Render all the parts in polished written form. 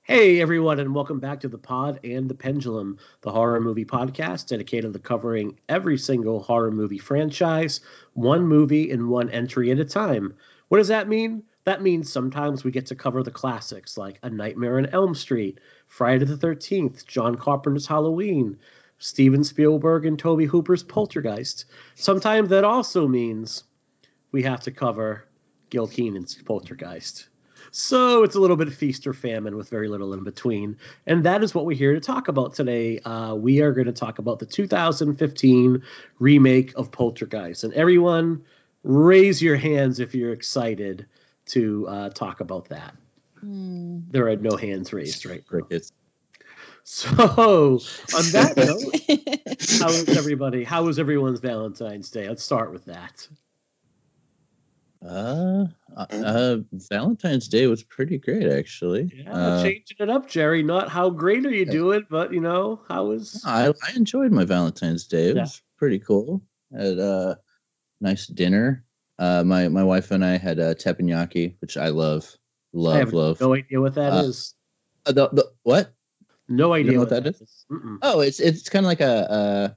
Hey everyone, and welcome back to the Pod and the Pendulum, the horror movie podcast dedicated to covering every single horror movie franchise, one movie in one entry at a time. What does that mean? That means sometimes we get to cover the classics like A Nightmare on Elm Street, Friday the 13th, John Carpenter's Halloween, Steven Spielberg and Tobe Hooper's Poltergeist. Sometimes that also means we have to cover Gil Keenan's Poltergeist. So it's a little bit of feast or famine with very little in between. And that is what we're here to talk about today. We are going to talk about the 2015 remake of Poltergeist. And everyone, raise your hands if you're excited to talk about that. There are no hands raised, right? Crickets. So on that note, how is everybody? How was everyone's Valentine's Day? Let's start with that. Valentine's Day was pretty great, actually. Yeah, changing it up, Jerry. Not how great are you doing, but how was? I enjoyed my Valentine's Day. It was pretty cool. Had a nice dinner. My wife and I had teppanyaki, which I love. I have no idea what that is. The what? No idea you know what that is. Oh, it's kind of like a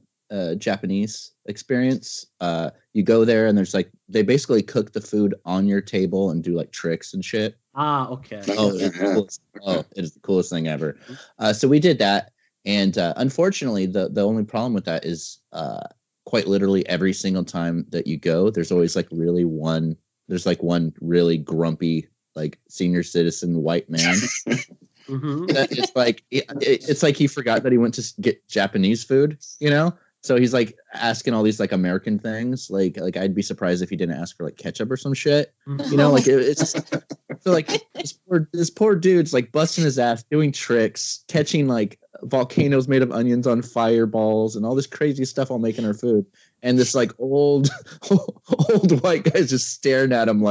Japanese experience. You go there and there's they basically cook the food on your table and do tricks and shit. Okay. It is the coolest thing ever. So we did that, and unfortunately the only problem with that is quite literally every single time that you go, there's always one really grumpy senior citizen white man. It's like he forgot that he went to get Japanese food, So he's asking all these American things. I'd be surprised if he didn't ask for ketchup or some shit. It's so this poor dude's busting his ass, doing tricks, catching volcanoes made of onions on fireballs and all this crazy stuff while making our food. And this old white guy's just staring at him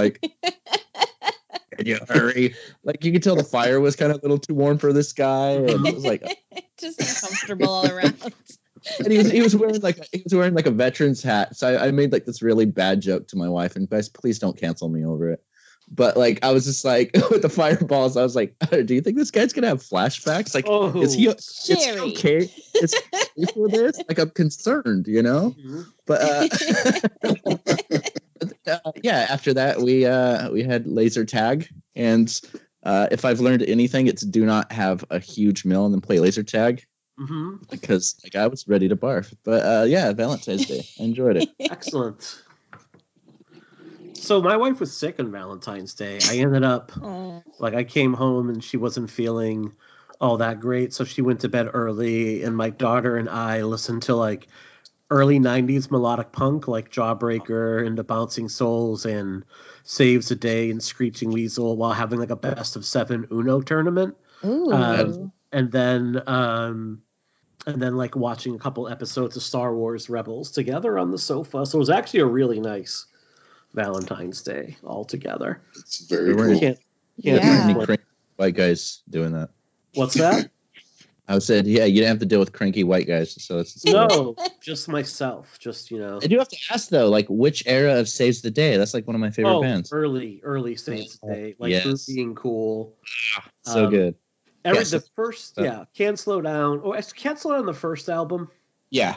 can you hurry? You could tell the fire was kind of a little too warm for this guy, and it was just uncomfortable all around. And he was wearing a veteran's hat. So I made this really bad joke to my wife, and guys, please don't cancel me over it. But I was just with the fireballs, I was do you think this guy's gonna have flashbacks? Is he okay? Is he for this? I'm concerned, But after that we had laser tag, and if I've learned anything, it's do not have a huge meal and then play laser tag. Because I was ready to barf. But Valentine's Day, I enjoyed it. Excellent. So my wife was sick on Valentine's Day. I ended up I came home and she wasn't feeling all that great, so she went to bed early, and my daughter and I listened to early 90s melodic punk like Jawbreaker and the Bouncing Souls and Saves the Day and Screeching Weasel while having a best of 7 Uno tournament. And then watching a couple episodes of Star Wars Rebels together on the sofa. So it was actually a really nice Valentine's Day altogether. It's very cool. Can't white guys doing that. What's that? I said, you didn't have to deal with cranky white guys, so it's no, just myself. Just I do have to ask though, which era of Saves the Day? That's one of my favorite bands. Early Saves the Day, Bruce Being Cool. So good. The first, Can't Slow Down. Oh, Can't Slow Down, the first album. Yeah.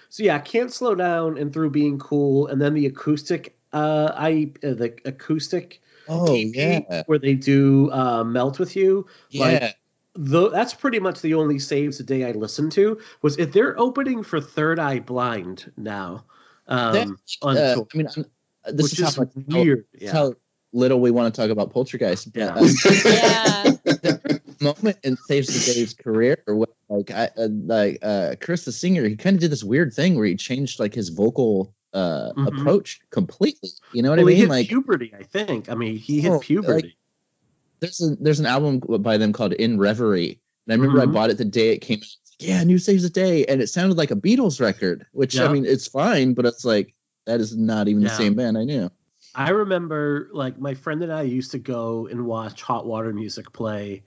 So Can't Slow Down and Through Being Cool, and then the acoustic. The acoustic. Where they do Melt With You. Yeah. That's pretty much the only Saves the Day I listened to. Was if they're opening for Third Eye Blind now. This is how weird. How little we want to talk about Poltergeist. The moment in Saves the Day's career, where Chris the singer, he kind of did this weird thing where he changed his vocal approach completely. You know what I mean? He hit puberty, I think. He hit puberty. There's an album by them called In Reverie, and I remember I bought it the day it came out. New Saves the Day, and it sounded like a Beatles record, which it's fine, but it's that is not even the same band I knew. I remember my friend and I used to go and watch Hot Water Music play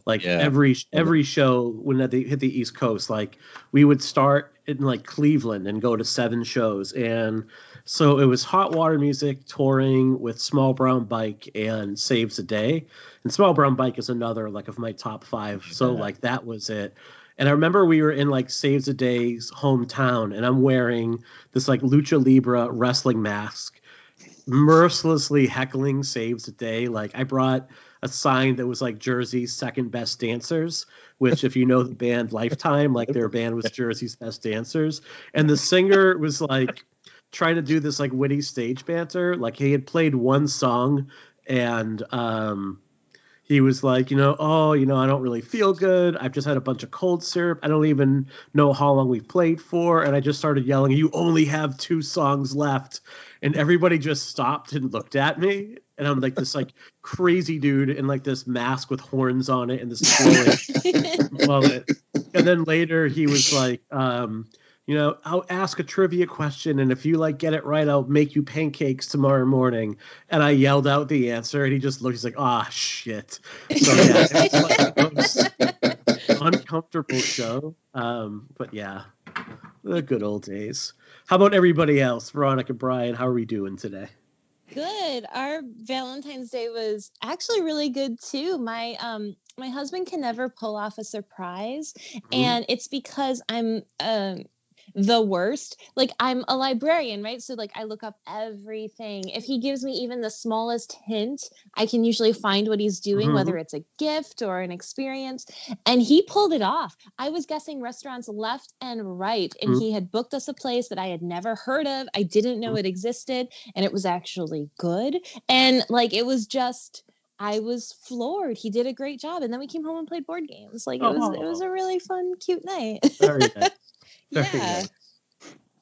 every show when they hit the East Coast. We would start in Cleveland and go to 7 shows, and So it was Hot Water Music touring with Small Brown Bike and Saves the Day. And Small Brown Bike is another like of my top 5. So like that was it. And I remember we were in like Saves the Day's hometown, and I'm wearing this like lucha libre wrestling mask, mercilessly heckling Saves the Day. Like I brought a sign that was like Jersey's second best dancers, which if you know the band Lifetime, like their band was Jersey's best dancers. And the singer was like trying to do this like witty stage banter. Like he had played one song and he was like, I don't really feel good. I've just had a bunch of cold syrup. I don't even know how long we've played for. And I just started yelling, you only have 2 songs left. And everybody just stopped and looked at me. And I'm like this like crazy dude in like this mask with horns on it and this flowing mullet. And then later he was like, I'll ask a trivia question, and if you like get it right, I'll make you pancakes tomorrow morning. And I yelled out the answer, and he just looked. He's like, "Ah, shit." So yeah, it's like the most uncomfortable show. But yeah, the good old days. How about everybody else? Veronica, Brian, how are we doing today? Good. Our Valentine's Day was actually really good too. My husband can never pull off a surprise, and it's because I'm the worst. Like I'm a librarian, right? So like I look up everything. If he gives me even the smallest hint, I can usually find what he's doing, whether it's a gift or an experience. And he pulled it off. I was guessing restaurants left and right, and he had booked us a place that I had never heard of. I didn't know it existed, and it was actually good. And like it was just I was floored. He did a great job. And then we came home and played board games. Like it was a really fun, cute night. Very nice. Yeah.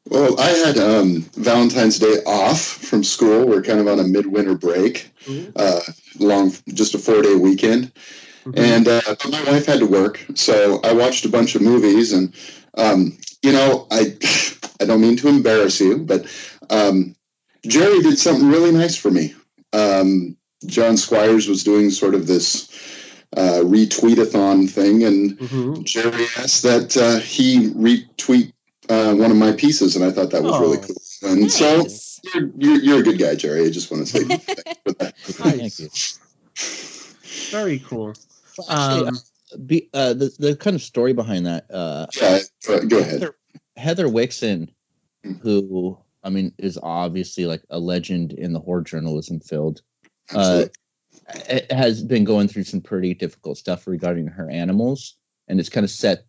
Well, I had Valentine's Day off from school. We're kind of on a midwinter break, just a 4-day weekend. And my wife had to work, so I watched a bunch of movies. And, I don't mean to embarrass you, but Jerry did something really nice for me. John Squires was doing sort of this retweet-a-thon thing, and Jerry asked that he retweet one of my pieces, and I thought that was really cool. And so you're a good guy, Jerry. I just want to say thanks for that. Thank you. Very cool. Well, actually, the kind of story behind that. Go ahead. Heather Wixon, who is obviously like a legend in the horror journalism field. Has been going through some pretty difficult stuff regarding her animals, and it's kind of set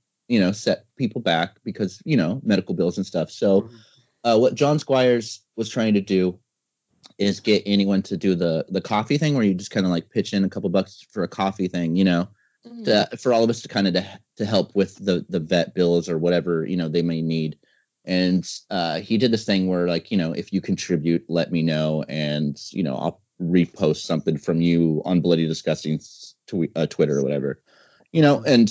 people back because medical bills and stuff. So what John Squires was trying to do is get anyone to do the coffee thing, where you just kind of like pitch in a couple bucks for a coffee thing, for all of us to kind of to help with the vet bills or whatever they may need. And he did this thing where like if you contribute, let me know, and I'll repost something from you on Bloody Disgusting Twitter or whatever, and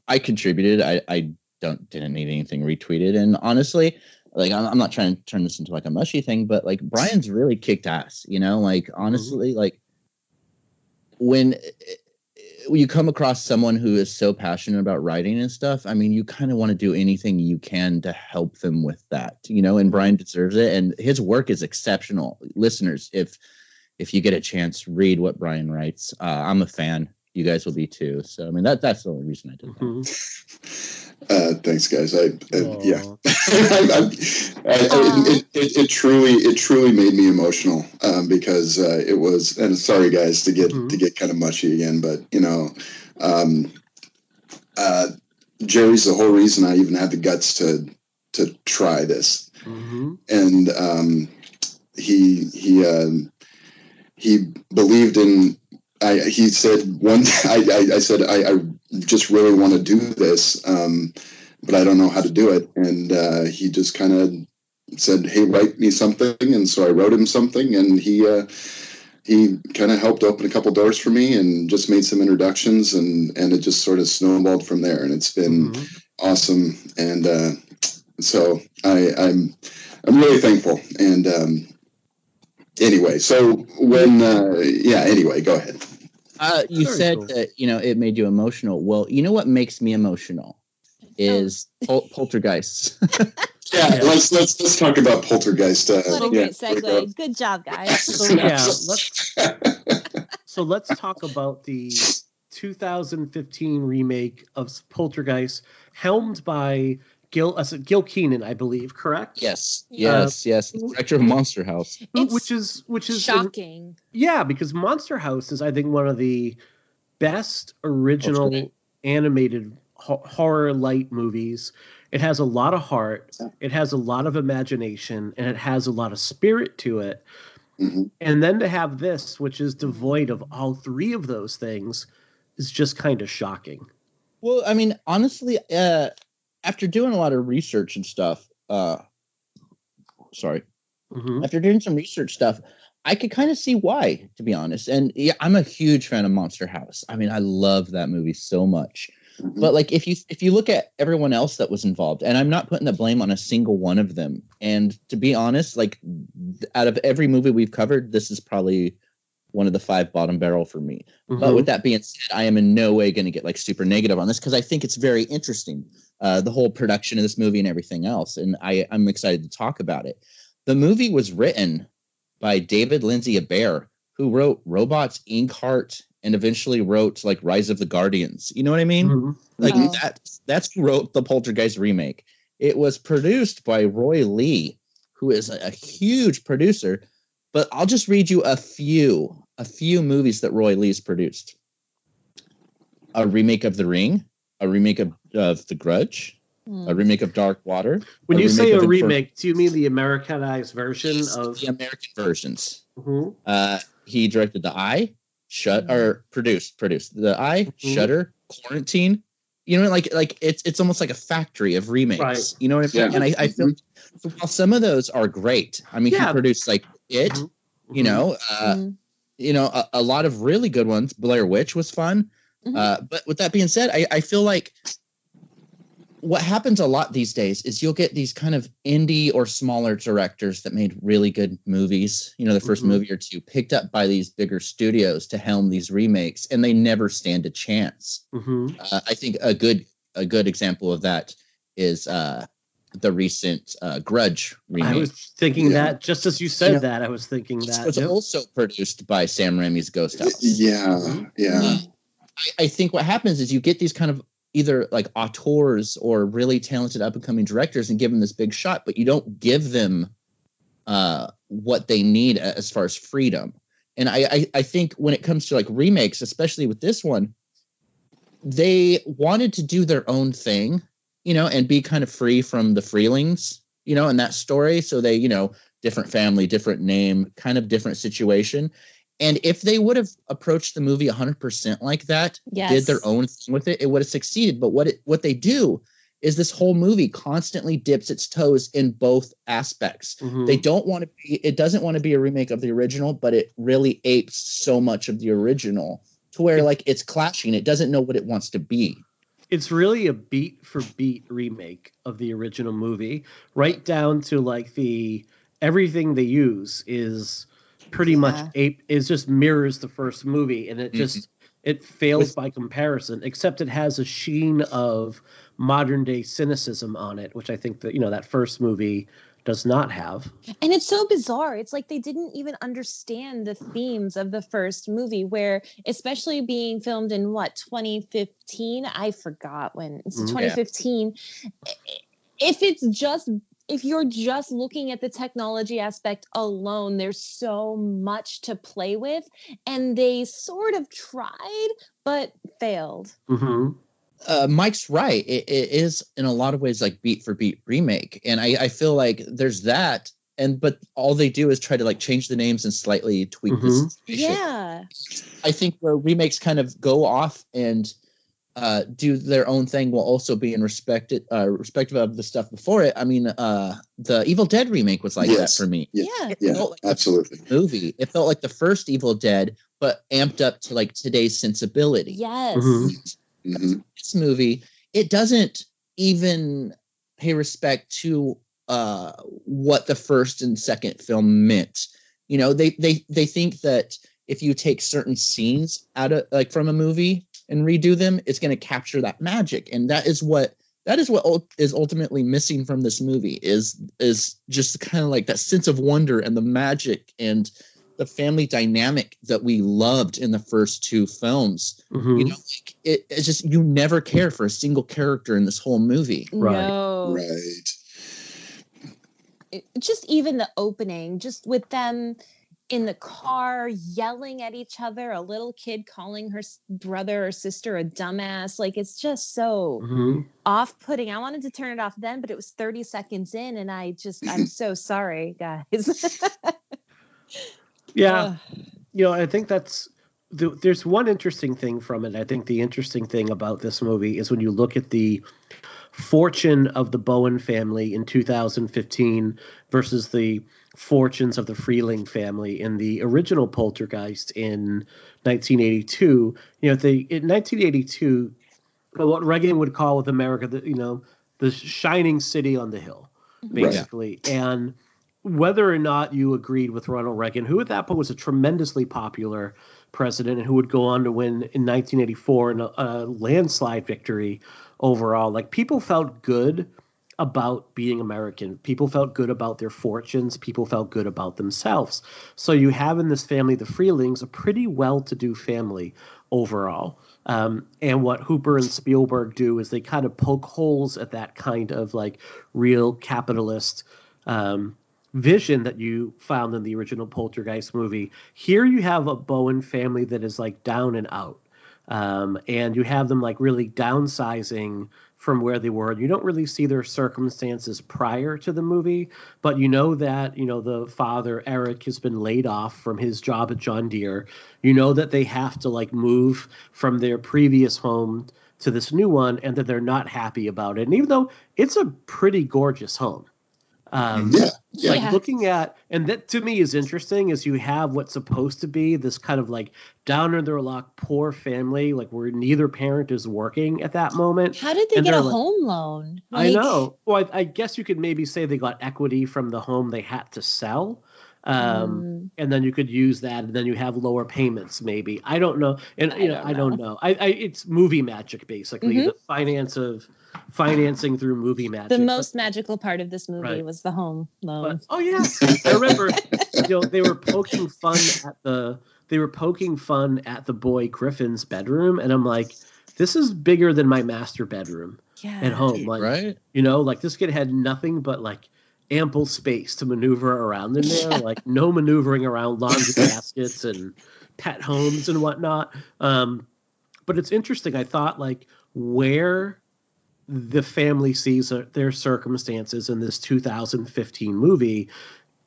I contributed. I didn't need anything retweeted. And honestly, like, I'm not trying to turn this into like a mushy thing, but like Brian's really kicked ass, like honestly, like when you come across someone who is so passionate about writing and stuff, you kind of want to do anything you can to help them with that, and Brian deserves it. And his work is exceptional. Listeners, if you get a chance, read what Brian writes. I'm a fan. You guys will be too. So that's the only reason I did that. Thanks, guys. It truly made me emotional because it was. And sorry, guys, to get kind of mushy again, but Jerry's the whole reason I even had the guts to try this, and he believed in. He said one. I said I just really want to do this, but I don't know how to do it. And he just kind of said, "Hey, write me something." And so I wrote him something, and he kind of helped open a couple doors for me, and just made some introductions, and it just sort of snowballed from there. And it's been awesome. And so I'm really thankful. And anyway, so when anyway, go ahead. You said that it made you emotional. Well, what makes me emotional is poltergeists. Yeah, let's talk about Poltergeist. What a great segue. Good job, guys. So let's talk about the 2015 remake of Poltergeist, helmed by Gil Keenan, I believe, correct? Yes. Director of Monster House. Which is shocking. Because Monster House is, I think, one of the best original animated horror light movies. It has a lot of heart, it has a lot of imagination, and it has a lot of spirit to it. Mm-hmm. And then to have this, which is devoid of all three of those things, is just kind of shocking. Well, I mean, honestly, after doing a lot of research and stuff, after doing some research stuff, I could kind of see why, to be honest. And yeah, I'm a huge fan of Monster House. I mean, I love that movie so much. Mm-hmm. But like, if you look at everyone else that was involved, and I'm not putting the blame on a single one of them. And to be honest, like, out of every movie we've covered, this is probably one of the 5 bottom barrel for me. Mm-hmm. But with that being said, I am in no way going to get like super negative on this, because I think it's very interesting, the whole production of this movie and everything else. And I'm excited to talk about it. The movie was written by David Lindsay-Abaire, who wrote Robots, Inkheart, and eventually wrote like Rise of the Guardians. You know what I mean? Mm-hmm. Like that's who wrote the Poltergeist remake. It was produced by Roy Lee, who is a huge producer. But I'll just read you a few movies that Roy Lee's produced. A remake of The Ring, a remake of The Grudge, a remake of Dark Water. When you say a remake, do you mean the Americanized version of the American versions? Mm-hmm. He directed The Eye, produced The Eye, Shutter, Quarantine. You know, like it's almost like a factory of remakes. Right. You know what I mean? Yeah. And I feel while some of those are great. I mean, he produced like It. Mm-hmm. You know, a lot of really good ones. Blair Witch was fun. Mm-hmm. But with that being said, I feel like what happens a lot these days is you'll get these kind of indie or smaller directors that made really good movies, you know, the first movie or two, picked up by these bigger studios to helm these remakes, and they never stand a chance. Mm-hmm. I think a good example of that is the recent Grudge remake. I was thinking that just as you said that, I was thinking that. It was also produced by Sam Raimi's Ghost House. Yeah. I think what happens is you get these kind of either like auteurs or really talented up and coming directors and give them this big shot, but you don't give them what they need as far as freedom. And I think when it comes to like remakes, especially with this one, they wanted to do their own thing, you know, and be kind of free from the Freelings, you know, in that story. So they, you know, different family, different name, kind of different situation. And if they would have approached the movie 100% like that, did their own thing with it, it would have succeeded. But what they do is this whole movie constantly dips its toes in both aspects. Mm-hmm. It doesn't want to be a remake of the original, but it really apes so much of the original to where like it's clashing. It doesn't know what it wants to be. It's really a beat for beat remake of the original movie, right down to like everything they use is pretty much just mirrors the first movie, and it just it fails by comparison, except it has a sheen of modern day cynicism on it, which I think that, you know, that first movie does not have. And it's so bizarre. It's like they didn't even understand the themes of the first movie, where, especially being filmed in 2015, I forgot when it's 2015. If you're just looking at the technology aspect alone, there's so much to play with, and they sort of tried, but failed. Mm-hmm. Mike's right. It is in a lot of ways like beat for beat remake. And I feel like there's that. But all they do is try to like change the names and slightly tweak the situation. Yeah. I think where remakes kind of go off and do their own thing while also being respective of the stuff before it. I mean, the Evil Dead remake was like that for me. Like absolutely. Movie. It felt like the first Evil Dead, but amped up to like today's sensibility. Yes. Mm-hmm. This movie, it doesn't even pay respect to what the first and second film meant. You know, they think that if you take certain scenes out of like from a movie and redo them, it's going to capture that magic. And that's what that is what is ultimately missing from this movie is just kind of like that sense of wonder and the magic and the family dynamic that we loved in the first two films. You know, like it's just, you never care for a single character in this whole movie. No. Right. Just even the opening, just with them in the car yelling at each other, a little kid calling her brother or sister a dumbass. Like, it's just so off-putting. I wanted to turn it off then, but it was 30 seconds in, and I'm so sorry, guys. Yeah. You know, I think there's one interesting thing from it. I think the interesting thing about this movie is when you look at the fortune of the Bowen family in 2015 versus the fortunes of the Freeling family in the original Poltergeist in 1982. You know, in 1982, what Reagan would call with America, the shining city on the hill, basically. Right. And whether or not you agreed with Ronald Reagan, who at that point was a tremendously popular president and who would go on to win in 1984 in a landslide victory overall, like, people felt good about being American. People felt good about their fortunes. People felt good about themselves. So you have in this family, the Freelings, a pretty well-to-do family overall. And what Hooper and Spielberg do is they kind of poke holes at that kind of like real capitalist vision that you found in the original Poltergeist movie. Here you have a Bowen family that is like down and out. And you have them like really downsizing from where they were. You don't really see their circumstances prior to the movie, but you know that, the father, Eric, has been laid off from his job at John Deere. You know that they have to like move from their previous home to this new one and that they're not happy about it. And even though it's a pretty gorgeous home, looking at, and that to me is interesting, is you have what's supposed to be this kind of like down in their luck poor family, like where neither parent is working at that moment. How did they get a home loan? I know. Well, I guess you could maybe say they got equity from the home they had to sell. And then you could use that, and then you have lower payments, maybe. I don't know. And I don't know. It's movie magic, basically. The financing through movie magic. The most magical part of this movie was the home loan. But, I remember they were poking fun at the boy Griffin's bedroom, and I'm like, this is bigger than my master bedroom at home. Like, right? Like this kid had nothing but like ample space to maneuver around in there, like no maneuvering around laundry baskets and pet homes and whatnot. But it's interesting. I thought like where the family sees their circumstances in this 2015 movie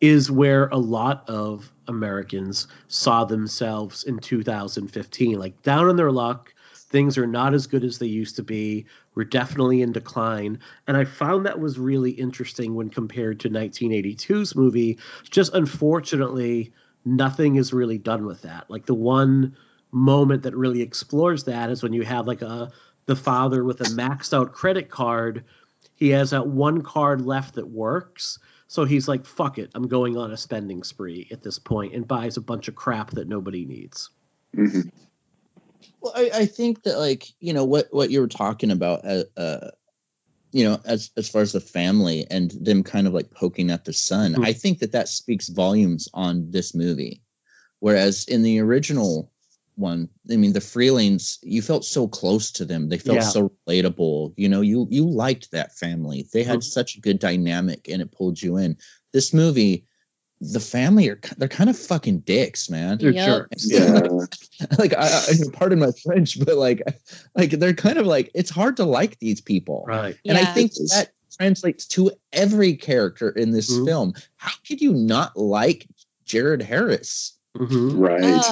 is where a lot of Americans saw themselves in 2015, like down on their luck. Things are not as good as they used to be. We're definitely in decline. And I found that was really interesting when compared to 1982's movie. Just unfortunately, nothing is really done with that. Like the one moment that really explores that is when you have like the father with a maxed out credit card. He has that one card left that works. So he's like, fuck it, I'm going on a spending spree at this point, and buys a bunch of crap that nobody needs. Mm-hmm. Well, I think that, like, what you were talking about, as far as the family and them kind of like poking at the son, I think that speaks volumes on this movie. Whereas in the original one, I mean, the Freelings, you felt so close to them. They felt so relatable. You liked that family. They had such a good dynamic, and it pulled you in. This movie, the family they're kind of fucking dicks, man. They're jerks. Yeah. Like, I pardon my French, but like they're kind of like, it's hard to like these people, right? And I think that translates to every character in this film. How could you not like Jared Harris? Right.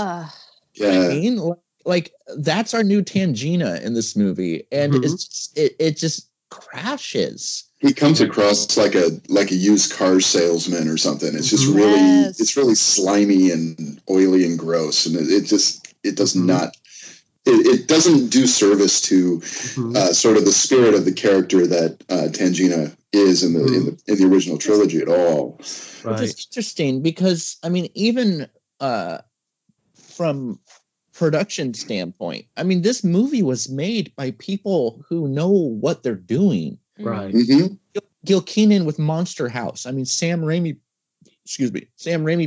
Yeah. I mean, like that's our new Tangina in this movie, and it just crashes. He comes across like a used car salesman or something. It's just really slimy and oily and gross, and it does not. It doesn't do service to sort of the spirit of the character that Tangina is in the original trilogy at all. Right. Which is interesting because I mean, even from production standpoint, I mean, this movie was made by people who know what they're doing. Right. Mm-hmm. Gil Kenan with Monster House. I mean, Sam Raimi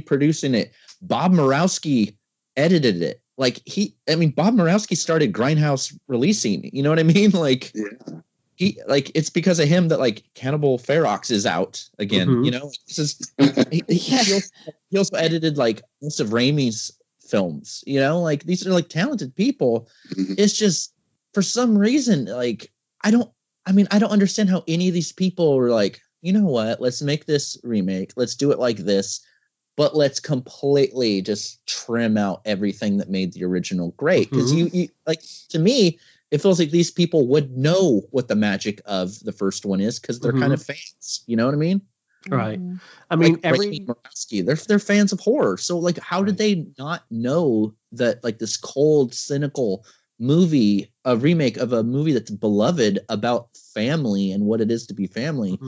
producing it. Bob Murawski edited it. Like Bob Murawski started Grindhouse releasing. You know what I mean? Like, it's because of him that like Cannibal Ferox is out again. Mm-hmm. You know, this is he also edited like most of Raimi's films. You know, like these are like talented people. It's just for some reason like I don't understand how any of these people were like, you know what, let's make this remake, let's do it like this, but let's completely just trim out everything that made the original great. Because you like, to me, it feels like these people would know what the magic of the first one is because they're kind of fans. You know what I mean? Right. I mean, like, they're fans of horror. So like, how did they not know that like this cold, cynical movie, a remake of a movie that's beloved about family and what it is to be family?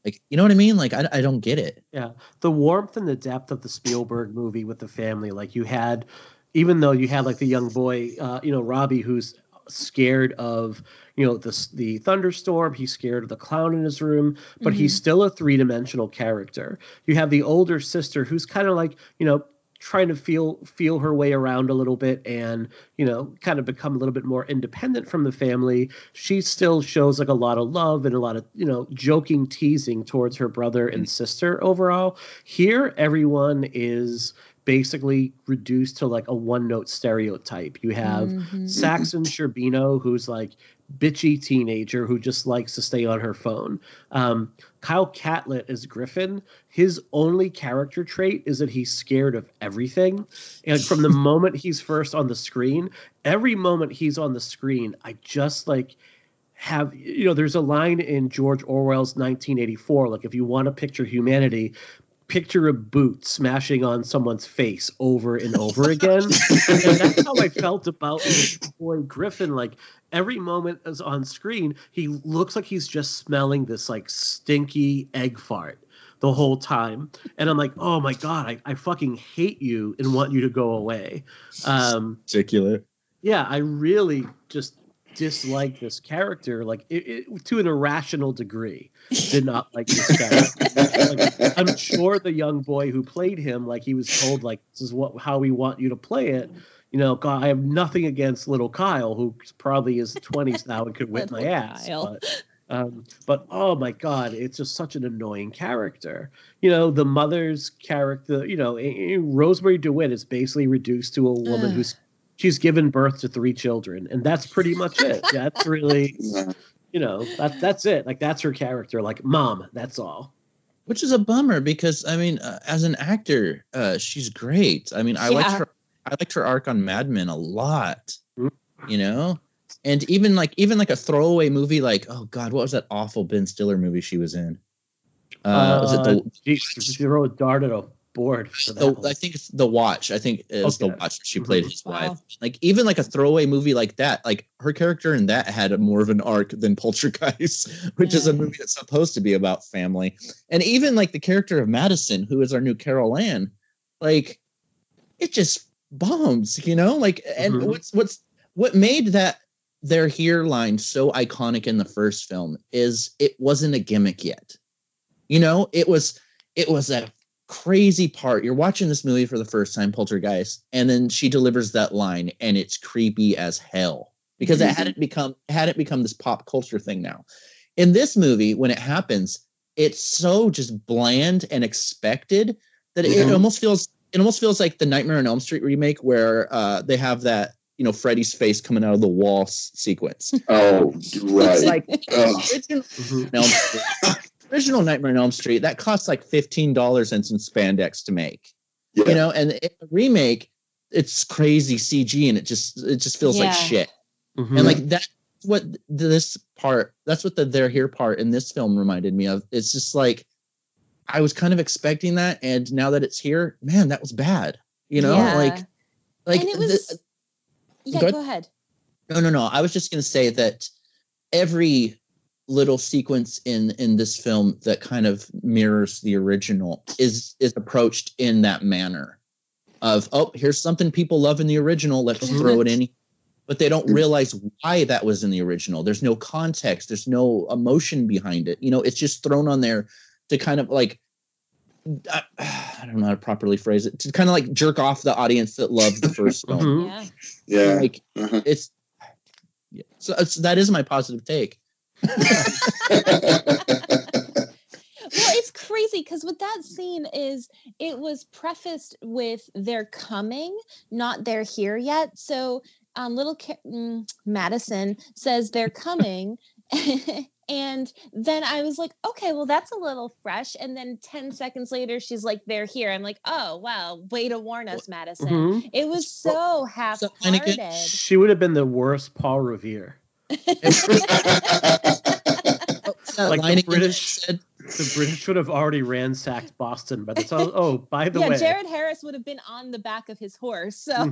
Like, you know what I mean? Like, I don't get it. Yeah. The warmth and the depth of the Spielberg movie with the family, like you had, even though you had like the young boy, Robbie, who's scared of, the thunderstorm, he's scared of the clown in his room, but he's still a three-dimensional character. You have the older sister who's kind of like, trying to feel her way around a little bit and, kind of become a little bit more independent from the family. She still shows like a lot of love and a lot of, joking, teasing towards her brother and sister overall. Here, everyone is basically reduced to like a one-note stereotype. You have Saxon Sherbino, who's like bitchy teenager who just likes to stay on her phone. Kyle Catlett is Griffin. His only character trait is that he's scared of everything. And from the moment he's first on the screen, every moment he's on the screen, I just like have, there's a line in George Orwell's 1984, like if you want to picture humanity, picture a boot smashing on someone's face over and over again. And that's how I felt about this boy Griffin. Like every moment is on screen, he looks like he's just smelling this like stinky egg fart the whole time. And I'm like, oh my God, I fucking hate you and want you to go away. Particular. Yeah, I really just dislike this character, like it to an irrational degree. Did not like this character. Like, I'm sure the young boy who played him, like he was told, like this is how we want you to play it. God, I have nothing against little Kyle, who probably is 20s now and could whip my ass. But oh my God, it's just such an annoying character. The mother's character, Rosemary DeWitt is basically reduced to a woman she's given birth to 3 children, and that's pretty much it. That's really, that's it. Like that's her character. Like mom, that's all. Which is a bummer because I mean, as an actor, she's great. I mean, I liked her arc on Mad Men a lot. And even like a throwaway movie like, oh God, what was that awful Ben Stiller movie she was in? Was it she threw a dart at a board? I think it's The Watch. I think it was The Watch. She played his wife. Like even like a throwaway movie like that, like her character in that had more of an arc than Poltergeist, which is a movie that's supposed to be about family. And even like the character of Madison, who is our new Carol Ann, like it just bombs, like. And what made that "They're Here" line so iconic in the first film is it wasn't a gimmick yet. It was that crazy part. You're watching this movie for the first time, Poltergeist, and then she delivers that line, and it's creepy as hell because it hadn't become this pop culture thing now. In this movie, when it happens, it's so just bland and expected that it almost feels like the Nightmare on Elm Street remake where they have that Freddy's face coming out of the wall sequence. Oh, right. It's like original Nightmare on Elm Street, that costs like $15 and some spandex to make. And in the remake, it's crazy CG and it just feels like shit. And like that's what the "They're Here" part in this film reminded me of. It's just like I was kind of expecting that, and now that it's here, man, that was bad. Like and it was go ahead. No. I was just gonna say that every little sequence in this film that kind of mirrors the original is approached in that manner. of, oh, here's something people love in the original, let's throw it in. But they don't realize why that was in the original. There's no context. There's no emotion behind it. You know, it's just thrown on there to kind of like, I don't know how to properly phrase it, to kind of like jerk off the audience that loved the first film. Yeah. Like it's, so that is my positive take. Well, it's crazy because what that scene is, it was prefaced with "they're coming," not "they're here yet." So, Madison says they're coming, and then I was like, okay, well, that's a little fresh. And then 10 seconds later, she's like, "They're here." I'm like, oh wow, way to warn us, Madison. It was so half-hearted. She would have been the worst Paul Revere. Like the British would have already ransacked Boston by the time. Oh, by the way, Jared Harris would have been on the back of his horse. So,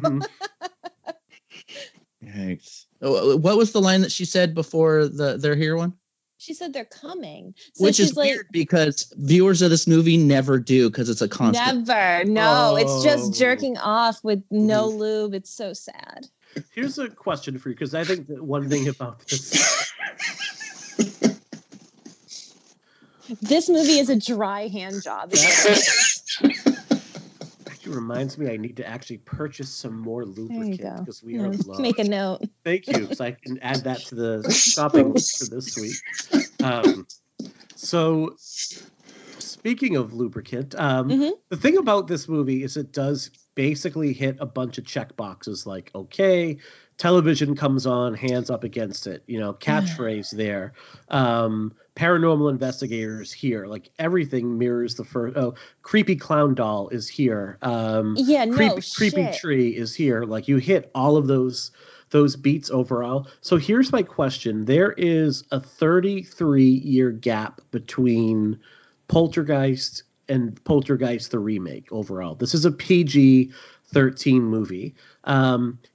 Thanks. What was the line that she said before they're here one? She said they're coming, so which is weird because viewers of this movie never do because it's a constant. Never, no, it's just jerking off with no lube. It's so sad. Here's a question for you because I think that one thing about this. This movie is a dry hand job. Actually reminds me I need to actually purchase some more lubricant because we are low. Make a note. Thank you, because I can add that to the shopping list for this week. So, speaking of lubricant, the thing about this movie is it does basically hit a bunch of check boxes like, okay, television comes on, hands up against it, you know, catchphrase there. Paranormal investigators here, like everything mirrors the first. Oh, creepy clown doll is here. Creepy tree is here. Like you hit all of those beats overall. So here's my question: there is a 33-year gap between Poltergeist and Poltergeist the remake overall. This is a PG-13 movie.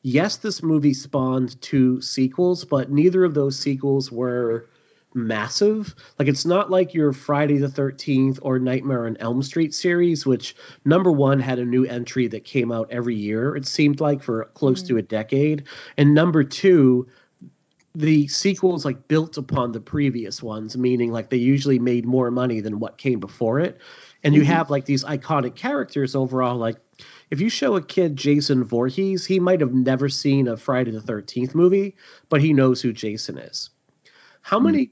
Yes, this movie spawned 2 sequels, but neither of those sequels were massive. Like it's not like your Friday the 13th or Nightmare on Elm Street series, which number 1 had a new entry that came out every year, it seemed like, for close to a decade, and number 2, the sequels like built upon the previous ones, meaning like they usually made more money than what came before it. And you have like these iconic characters overall. Like if you show a kid Jason Voorhees, he might have never seen a Friday the 13th movie, but he knows who Jason is. How many,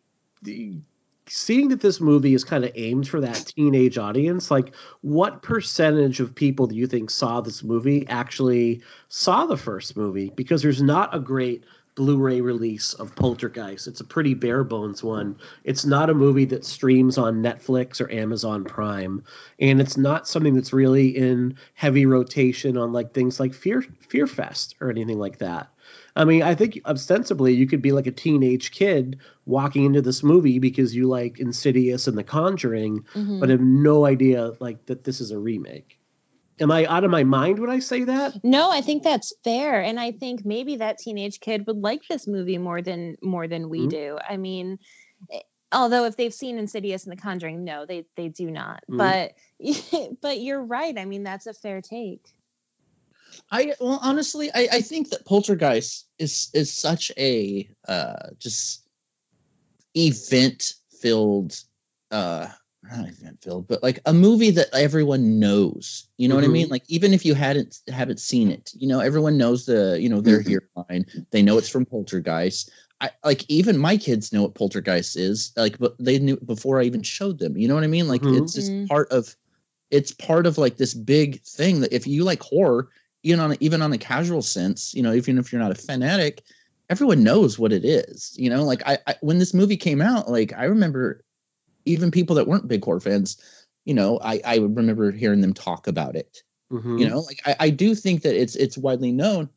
seeing that this movie is kind of aimed for that teenage audience, like what percentage of people do you think saw this movie actually saw the first movie? Because there's not a great Blu-ray release of Poltergeist. It's a pretty bare bones one. It's not a movie that streams on Netflix or Amazon Prime, and it's not something that's really in heavy rotation on like things like Fear Fest or anything like that. I mean, I think ostensibly you could be like a teenage kid walking into this movie because you like Insidious and The Conjuring, but have no idea like that this is a remake. Am I out of my mind when I say that? No, I think that's fair. And I think maybe that teenage kid would like this movie more than we do. I mean, although if they've seen Insidious and The Conjuring, no, they do not. But you're right. I mean, that's a fair take. Honestly, I think that Poltergeist is such a just event-filled not event-filled, but like a movie that everyone knows. You know what I mean? Like even if you haven't seen it, you know, everyone knows the, you know, they're here line. They know it's from Poltergeist. Like even my kids know what Poltergeist is. Like, but they knew before I even showed them. You know what I mean? Like it's just part of like this big thing that if you like horror, even on a casual sense, you know, even if you're not a fanatic, everyone knows what it is. You know, like I when this movie came out, like I remember even people that weren't big horror fans, you know, I remember hearing them talk about it. You know, like I do think that it's widely known,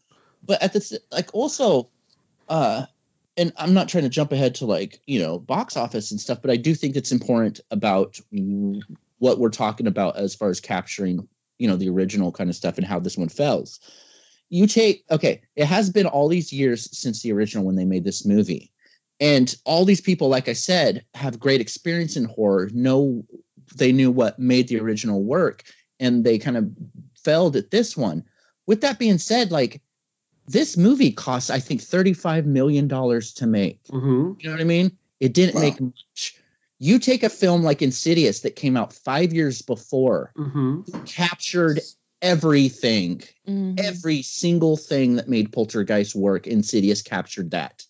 but at this, like also, and I'm not trying to jump ahead to like, you know, box office and stuff, but I do think it's important about what we're talking about as far as capturing, you know, the original kind of stuff and how this one fells. It has been all these years since the original when they made this movie. And all these people, like I said, have great experience in horror. They knew what made the original work, and they kind of failed at this one. With that being said, like, this movie cost, I think, $35 million to make. Mm-hmm. You know what I mean? It didn't make much. You take a film like Insidious that came out 5 years before, captured everything, every single thing that made Poltergeist work. Insidious captured that.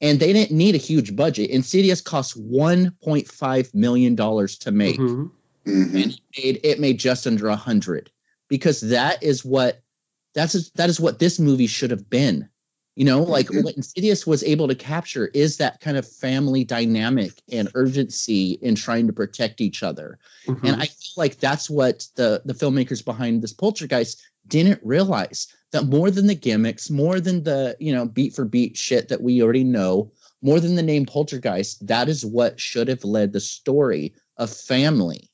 And they didn't need a huge budget. Insidious cost $1.5 million to make. And it made just under 100, because that is what this movie should have been. You know, like what Insidious was able to capture is that kind of family dynamic and urgency in trying to protect each other. And I feel like that's what the filmmakers behind this Poltergeist didn't realize, that more than the gimmicks, more than the, you know, beat for beat shit that we already know, more than the name Poltergeist, that is what should have led the story of family.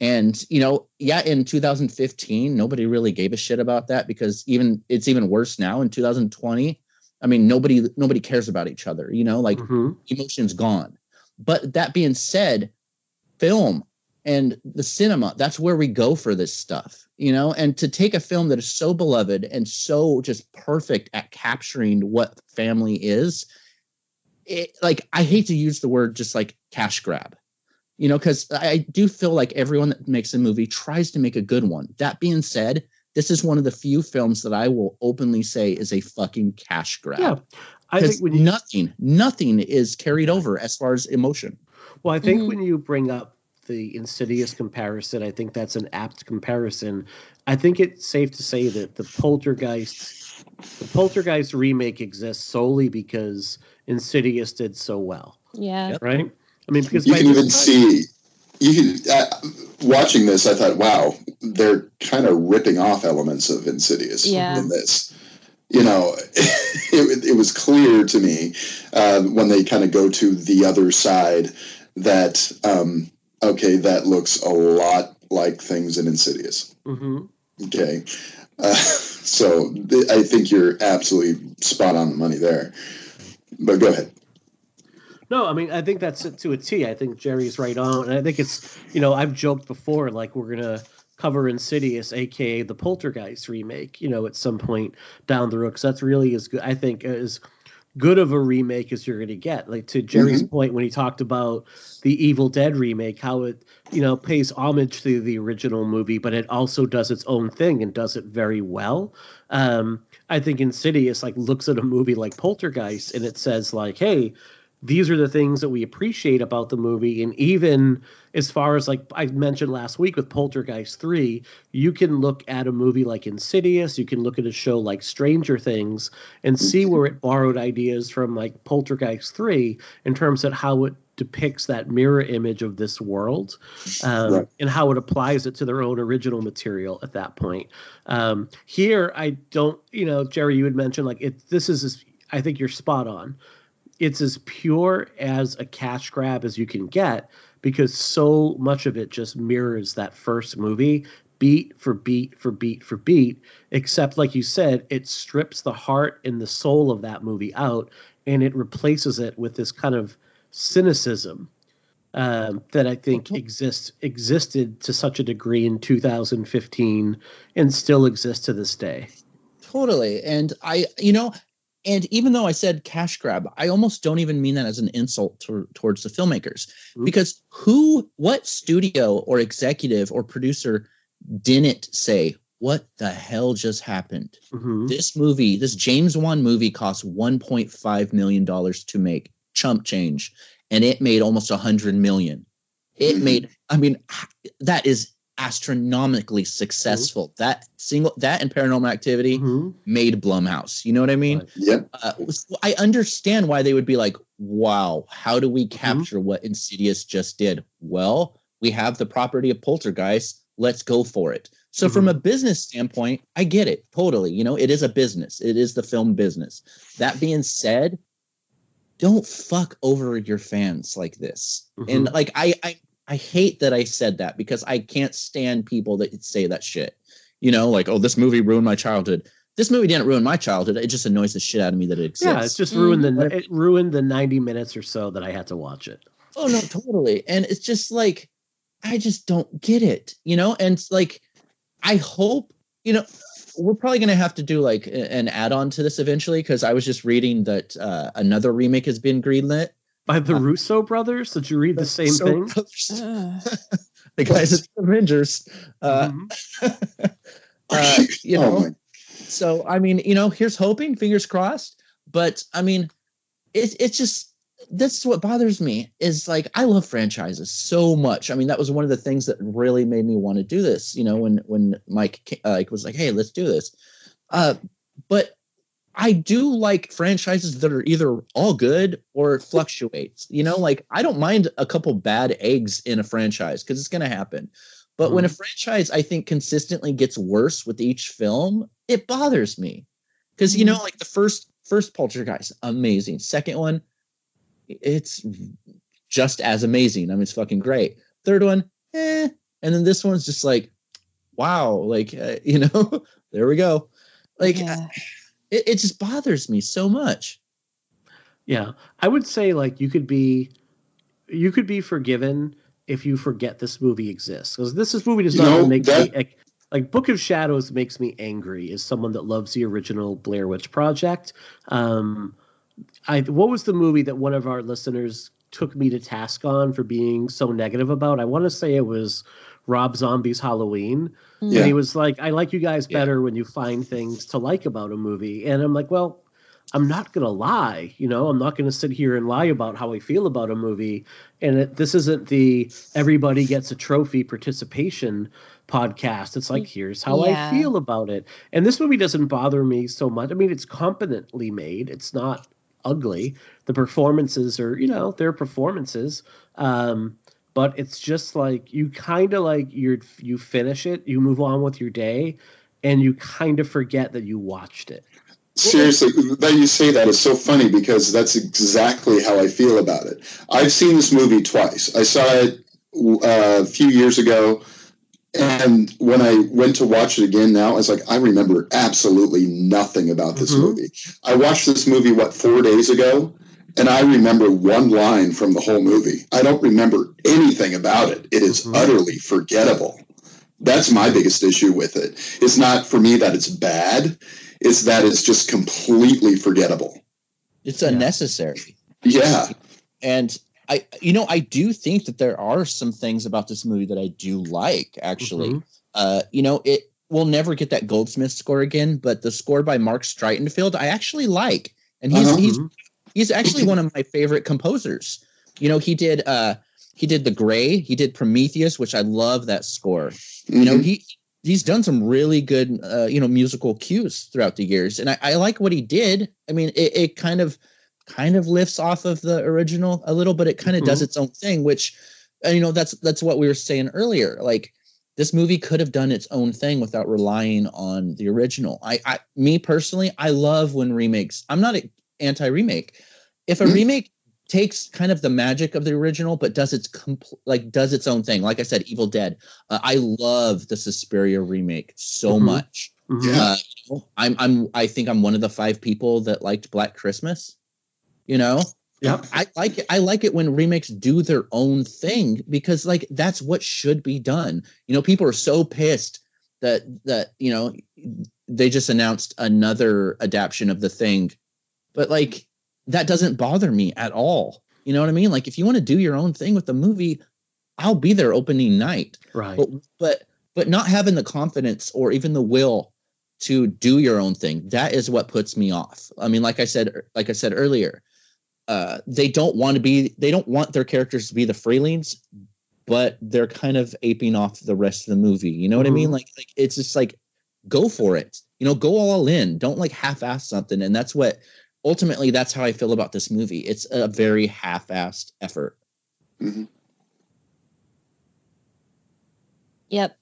And, you know, yeah, in 2015, nobody really gave a shit about that, because it's even worse now in 2020. I mean, nobody cares about each other, you know, like emotion's gone. But that being said, film and the cinema, that's where we go for this stuff, you know, and to take a film that is so beloved and so just perfect at capturing what family is, like, I hate to use the word just like cash grab, you know, because I do feel like everyone that makes a movie tries to make a good one. That being said, this is one of the few films that I will openly say is a fucking cash grab. Yeah, I think nothing is carried over as far as emotion. Well, I think when you bring up the Insidious comparison, I think that's an apt comparison. I think it's safe to say that the Poltergeist remake exists solely because Insidious did so well. Yeah. Right? I mean, because you can even see, watching this, I thought, wow, they're kind of ripping off elements of Insidious in this. You know, it was clear to me when they kind of go to the other side that, okay, that looks a lot like things in Insidious. Okay. So I think you're absolutely spot on the money there. But go ahead. No, I mean, I think that's it to a T. I think Jerry's right on. And I think it's, you know, I've joked before, like, we're going to cover Insidious, a.k.a. the Poltergeist remake, you know, at some point down the road. Because that's really as good, I think, as good of a remake as you're going to get. Like, to Jerry's point, when he talked about the Evil Dead remake, how it, you know, pays homage to the original movie, but it also does its own thing and does it very well. I think Insidious, like, looks at a movie like Poltergeist and it says, like, hey, these are the things that we appreciate about the movie. And even as far as, like I mentioned last week with Poltergeist 3, you can look at a movie like Insidious, you can look at a show like Stranger Things and see where it borrowed ideas from, like, Poltergeist 3 in terms of how it depicts that mirror image of this world, and how it applies it to their own original material at that point. Here, I don't, you know, Jerry, you had mentioned, like, I think you're spot on. It's as pure as a cash grab as you can get, because so much of it just mirrors that first movie, beat for beat for beat for beat, except, like you said, it strips the heart and the soul of that movie out, and it replaces it with this kind of cynicism that I think existed to such a degree in 2015 and still exists to this day. Totally. And and even though I said cash grab, I almost don't even mean that as an insult towards the filmmakers, because what studio or executive or producer didn't say, what the hell just happened? This James Wan movie cost $1.5 million to make, chump change, and it made almost $100 million. It made, I mean, that is astronomically successful. That and Paranormal Activity made Blumhouse. You know what I mean? Yep. I understand why they would be like, wow, how do we capture what Insidious just did? Well, we have the property of Poltergeist. Let's go for it. So from a business standpoint, I get it totally. You know, it is a business. It is the film business. That being said, don't fuck over your fans like this. And like, I hate that I said that, because I can't stand people that say that shit. You know, like, oh, this movie ruined my childhood. This movie didn't ruin my childhood. It just annoys the shit out of me that it exists. Yeah, it's just ruined the 90 minutes or so that I had to watch it. Oh, no, totally. And it's just like, I just don't get it, you know? And like, I hope you know, we're probably going to have to do like an add-on to this eventually, because I was just reading that another remake has been greenlit by the Russo brothers. Did you read the same thing? The guys at the Avengers. You know, so I mean, you know, here's hoping, fingers crossed. But I mean, it's just, that's what bothers me, is like, I love franchises so much. I mean, that was one of the things that really made me want to do this, you know, when Mike was like, hey, let's do this. But I do like franchises that are either all good or fluctuates, you know, like I don't mind a couple bad eggs in a franchise, because it's going to happen. But when a franchise, I think, consistently gets worse with each film, it bothers me. Because, you know, like the first Poltergeist, amazing. Second one, it's just as amazing. I mean, it's fucking great. Third one, and then this one's just like, wow, like, you know, there we go. Like, it just bothers me so much. Yeah, I would say like you could be forgiven if you forget this movie exists, because this movie does not make me like Book of Shadows makes me angry as someone that loves the original Blair Witch Project. What was the movie that one of our listeners took me to task on for being so negative about? I want to say it was Rob Zombie's Halloween. Yeah. And he was like, I like you guys better when you find things to like about a movie. And I'm like, well, I'm not going to lie. You know, I'm not going to sit here and lie about how I feel about a movie. And this isn't the everybody gets a trophy participation podcast. It's like, here's how I feel about it. And this movie doesn't bother me so much. I mean, it's competently made. It's not ugly. The performances are, you know, they're performances. But it's just like, you kind of like, you finish it, you move on with your day, and you kind of forget that you watched it. Seriously, that you say that is so funny, because that's exactly how I feel about it. I've seen this movie twice. I saw it a few years ago, and when I went to watch it again now, I was like, I remember absolutely nothing about this movie. I watched this movie, 4 days ago, and I remember one line from the whole movie. I don't remember anything about it. It is utterly forgettable. That's my biggest issue with it. It's not for me that it's bad. It's that it's just completely forgettable. It's unnecessary. Yeah. And I do think that there are some things about this movie that I do like, actually. You know, it will never get that Goldsmith score again, but the score by Mark Streitenfeld, I actually like. And he's actually one of my favorite composers. You know, he did The Gray, he did Prometheus, which I love that score. You know, he's done some really good, you know, musical cues throughout the years. And I like what he did. I mean, it kind of lifts off of the original a little, but it kind of does its own thing, which, you know, that's what we were saying earlier. Like, this movie could have done its own thing without relying on the original. Me personally, I love when remakes, I'm not anti-remake. If a remake takes kind of the magic of the original, but does its own thing. Like I said, Evil Dead. I love the Suspiria remake so much. I think I'm one of the 5 people that liked Black Christmas. You know, I like it. I like it when remakes do their own thing, because like that's what should be done. You know, people are so pissed that you know, they just announced another adaptation of The Thing, but like, that doesn't bother me at all. You know what I mean? Like, if you want to do your own thing with the movie, I'll be there opening night. Right. But not having the confidence or even the will to do your own thing, that is what puts me off. I mean, like I said earlier, they don't want their characters to be the Freelings, but they're kind of aping off the rest of the movie. You know what I mean? Like it's just like, go for it. You know, go all in. Don't like half-ass something. And ultimately, that's how I feel about this movie. It's a very half-assed effort. Yep.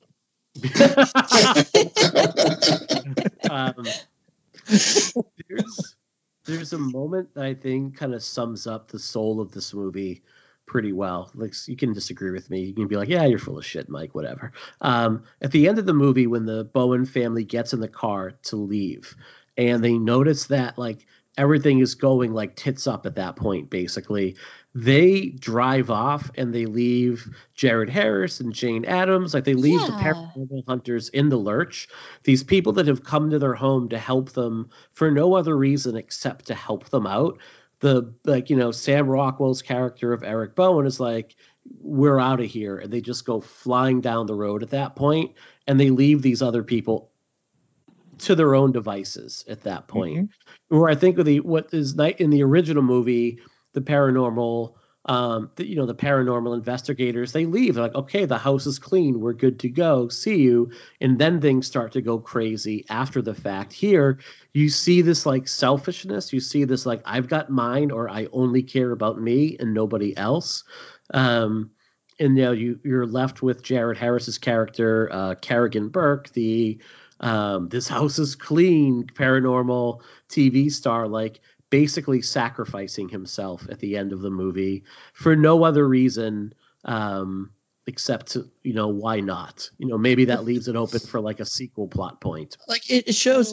There's a moment that I think kind of sums up the soul of this movie pretty well. Like, you can disagree with me. You can be like, yeah, you're full of shit, Mike, whatever. At the end of the movie, when the Bowen family gets in the car to leave, and they notice that like everything is going like tits up at that point, basically. They drive off and they leave Jared Harris and Jane Addams. Like they leave the paranormal hunters in the lurch. These people that have come to their home to help them for no other reason except to help them out. Sam Rockwell's character of Eric Bowen is like, we're out of here. And they just go flying down the road at that point, and they leave these other people to their own devices at that point. Mm-hmm. Where I think of what is in the original movie, the paranormal, the paranormal investigators, they leave. They're like, okay, the house is clean. We're good to go. See you. And then things start to go crazy after the fact. Here, you see this like selfishness. You see this like, I've got mine, or I only care about me and nobody else. And you're left with Jared Harris's character, Kerrigan Burke, the this house is clean paranormal TV star, like basically sacrificing himself at the end of the movie for no other reason except to, why not? Maybe that leaves it open for like a sequel plot point. Like it shows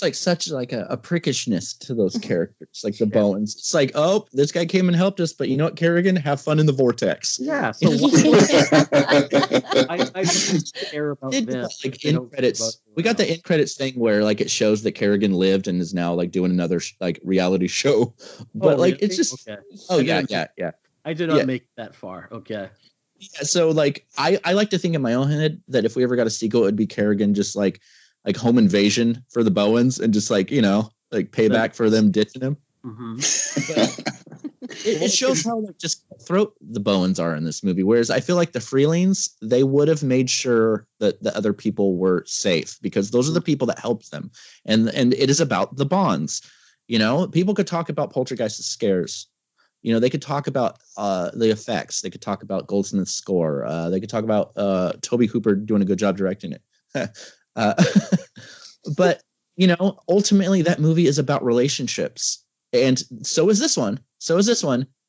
like such like a prickishness to those characters, like the Bowens. It's like, oh, this guy came and helped us, but you know what, Kerrigan, have fun in the vortex. Yeah. So I just care about this. Like in credits, we got the end credits thing where like it shows that Kerrigan lived and is now like doing another like reality show. But like really? It's just yeah. I did not make it that far. Okay. Yeah, so like I like to think in my own head that if we ever got a sequel, it would be Kerrigan just like home invasion for the Bowens and just like like payback for them ditching him. Mm-hmm. It shows how like just cutthroat the Bowens are in this movie. Whereas I feel like the Freelings, they would have made sure that the other people were safe because those are the people that helped them, and it is about the bonds. People could talk about Poltergeist's scares. They could talk about the effects. They could talk about Goldsmith's score. They could talk about Toby Hooper doing a good job directing it. But, ultimately that movie is about relationships. And so is this one.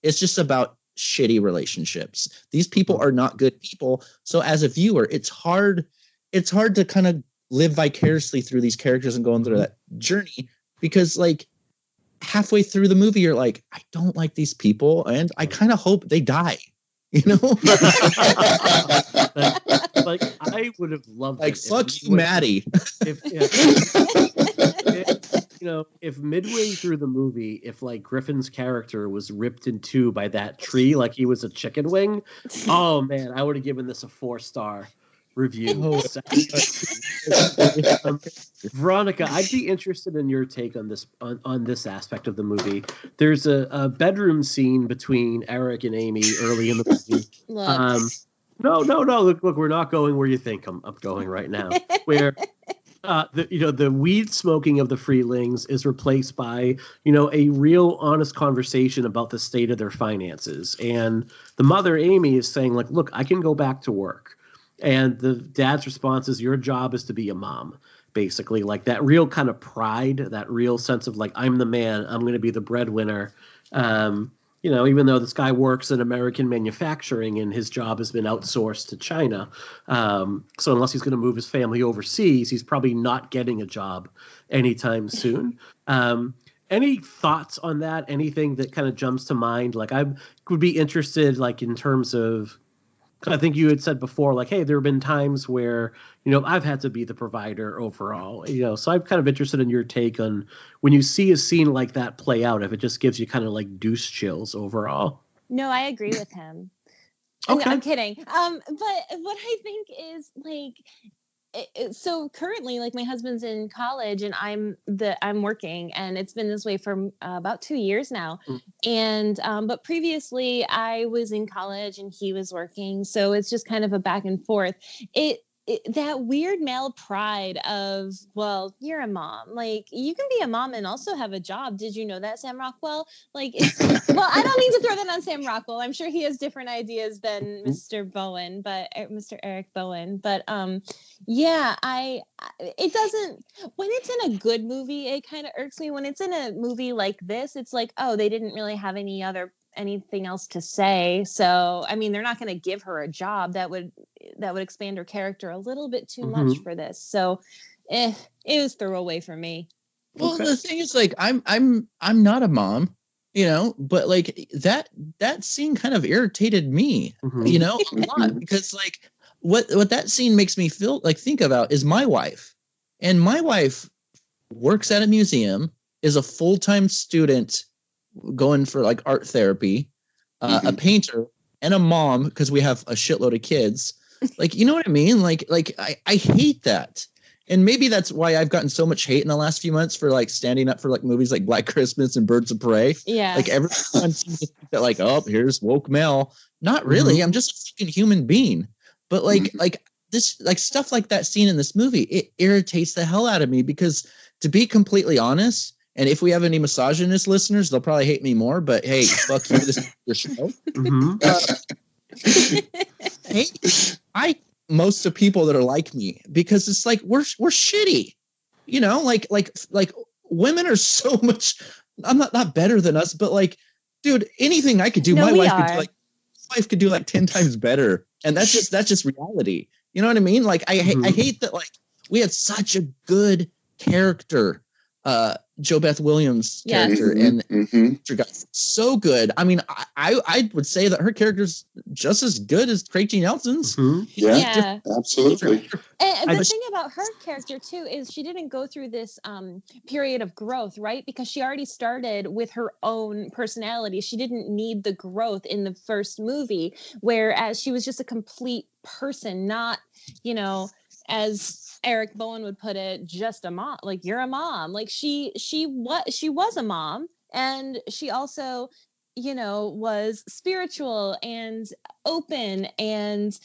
It's just about shitty relationships. These people are not good people. So as a viewer, it's hard to kind of live vicariously through these characters and going through that journey because, like, halfway through the movie, you're like, I don't like these people, and I kind of hope they die. Like I would have loved like fuck you, Maddie. If midway through the movie, if like Griffin's character was ripped in two by that tree, like he was a chicken wing, oh man, I would have given this a 4-star review. Veronica, I'd be interested in your take on this on this aspect of the movie. There's a bedroom scene between Eric and Amy early in the movie. No. Look, we're not going where you think I'm going right now. Where the weed smoking of the Freelings is replaced by a real honest conversation about the state of their finances, and the mother Amy is saying like, look, I can go back to work. And the dad's response is, your job is to be a mom, basically. Like that real kind of pride, that real sense of like, I'm the man, I'm going to be the breadwinner. Even though this guy works in American manufacturing and his job has been outsourced to China. So unless he's going to move his family overseas, he's probably not getting a job anytime soon. Any thoughts on that? Anything that kind of jumps to mind? Like I would be interested, like in terms of, I think you had said before, like, hey, there have been times where, I've had to be the provider overall, so I'm kind of interested in your take on when you see a scene like that play out, if it just gives you kind of like deuce chills overall. No, I agree with him. Okay. I'm kidding. But what I think is like, so currently, like my husband's in college and I'm working, and it's been this way for about 2 years now. And but previously I was in college and he was working, so it's just kind of a back and forth. That weird male pride of, well, you're a mom, like you can be a mom and also have a job. Did you know that, Sam Rockwell? Like, well, I don't mean to throw that on Sam Rockwell. I'm sure he has different ideas than Mr. Bowen, but Mr. Eric Bowen. But it doesn't, when it's in a good movie, it kind of irks me. When it's in a movie like this, it's like, oh, they didn't really have anything else to say. So, I mean, they're not going to give her a job that would expand her character a little bit too much for this. So it was throwaway for me. Well, the thing is, like, I'm not a mom, but like that scene kind of irritated me, a lot, because like what that scene makes me think about is my wife, and my wife works at a museum, is a full-time student going for like art therapy, a painter, and a mom because we have a shitload of kids. Like, you know what I mean? Like I hate that. And maybe that's why I've gotten so much hate in the last few months for like standing up for like movies like Black Christmas and Birds of Prey. Yeah. Like everyone seems to think that like, oh, here's woke male. Not really. I'm just a fucking human being. But like this, like stuff like that scene in this movie, it irritates the hell out of me because, to be completely honest, and if we have any misogynist listeners, they'll probably hate me more. But hey, fuck you, this is your show. I most of people that are like me, because it's like we're shitty, like women are so much. I'm not better than us, but like, dude, anything I could do, my wife could do like 10 times better, and that's just reality. You know what I mean? Like I hate that. Like we had such a good character, Jo Beth Williams character, and got so good. I mean, I would say that her character's just as good as Craig T. Nelson's. Yeah, absolutely. And the thing about her character too is she didn't go through this period of growth, right? Because she already started with her own personality. She didn't need the growth in the first movie, whereas she was just a complete person, not, as Eric Bowen would put it, just a mom. Like, you're a mom. Like she was a mom, and she also, was spiritual and open and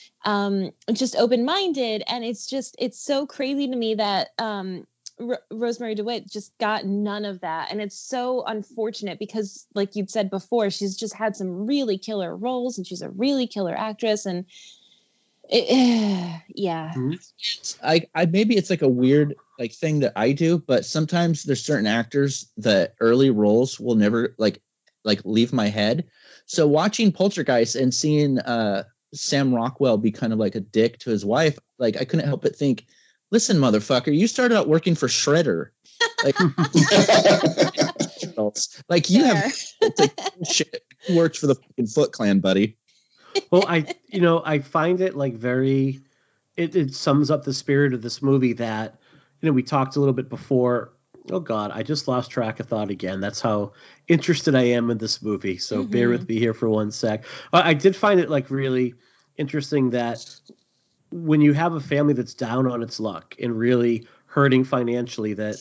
just open-minded. And it's so crazy to me that Rosemary DeWitt just got none of that. And it's so unfortunate because, like you'd said before, she's just had some really killer roles and she's a really killer actress. And yeah. I maybe it's like a weird like thing that I do, but sometimes there's certain actors that early roles will never like leave my head. So watching Poltergeist and seeing Sam Rockwell be kind of like a dick to his wife, like I couldn't help but think, listen, motherfucker, you started out working for Shredder. Like you have shit. You worked for the fucking Foot Clan, buddy. Well, I find it like very, it sums up the spirit of this movie that, we talked a little bit before. Oh God, I just lost track of thought again. That's how interested I am in this movie. So bear with me here for one sec. I did find it like really interesting that when you have a family that's down on its luck and really hurting financially, that,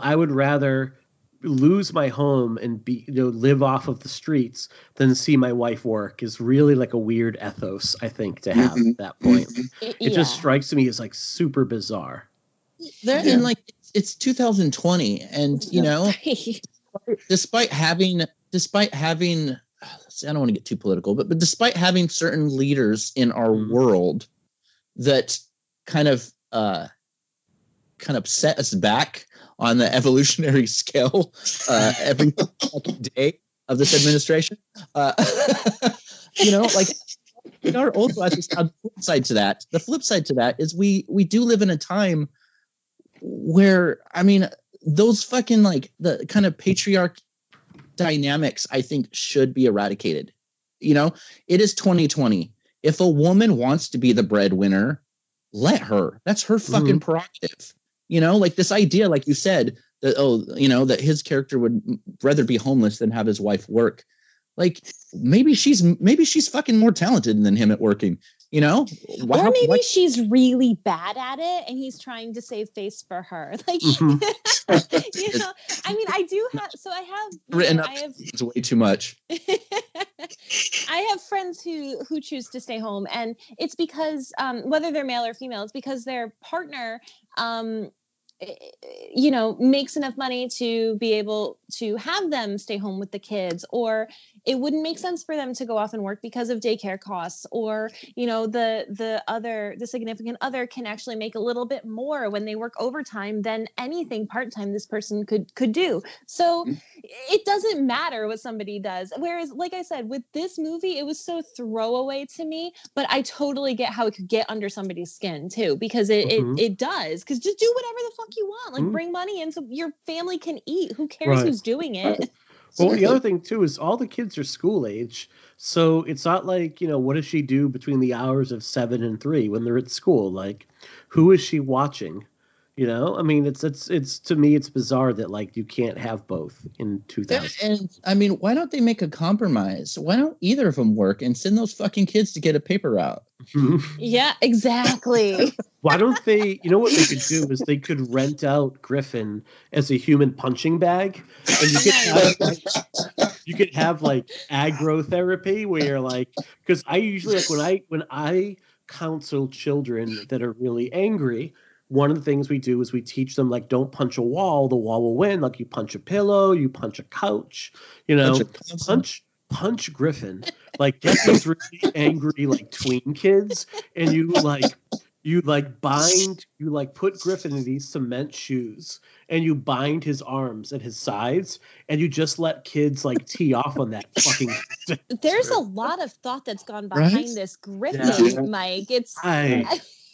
I would rather lose my home and be live off of the streets than see my wife work is really like a weird ethos, I think, to have at that point. It just strikes me as like super bizarre. And like it's 2020, and despite having I don't want to get too political, but despite having certain leaders in our world that kind of set us back on the evolutionary scale every day of this administration. Also has this flip side to that. The flip side to that is we do live in a time where, I mean, those fucking like the kind of patriarch dynamics, I think, should be eradicated. It is 2020. If a woman wants to be the breadwinner, let her. That's her fucking prerogative. Like this idea, like you said, that, that his character would rather be homeless than have his wife work. Like maybe she's fucking more talented than him at working, Or maybe she's really bad at it and he's trying to save face for her. Like, I mean, I do have, so I have written up. It's way too much. I have friends who choose to stay home, and it's because whether they're male or female, it's because their partner makes enough money to be able to have them stay home with the kids, or it wouldn't make sense for them to go off and work because of daycare costs, or the significant other can actually make a little bit more when they work overtime than anything part-time this person could do. So it doesn't matter what somebody does. Whereas, like I said, with this movie, it was so throwaway to me, but I totally get how it could get under somebody's skin too, because it does. Because just do whatever the fuck fuck you want? Like, bring money in so your family can eat. Who cares Right. who's doing it? Well, the other thing too is all the kids are school age, so it's not like, what does she do between the hours of 7 and 3 when they're at school? Like, who is she watching? I mean, it's to me, it's bizarre that like you can't have both in 2000. And I mean, why don't they make a compromise? Why don't either of them work and send those fucking kids to get a paper route? Yeah, exactly. Why don't they? You know what they could do is they could rent out Griffin as a human punching bag, and you could have like aggro therapy where you're like, because I usually like when I counsel children that are really angry. One of the things we do is we teach them, like, don't punch a wall. The wall will win. Like, you punch a pillow, you punch a couch, punch Griffin. Like, get these really angry, like, tween kids, and you put Griffin in these cement shoes, and you bind his arms and his sides, and you just let kids, like, tee off on that fucking. There's a lot of thought that's gone behind this Griffin, Mike.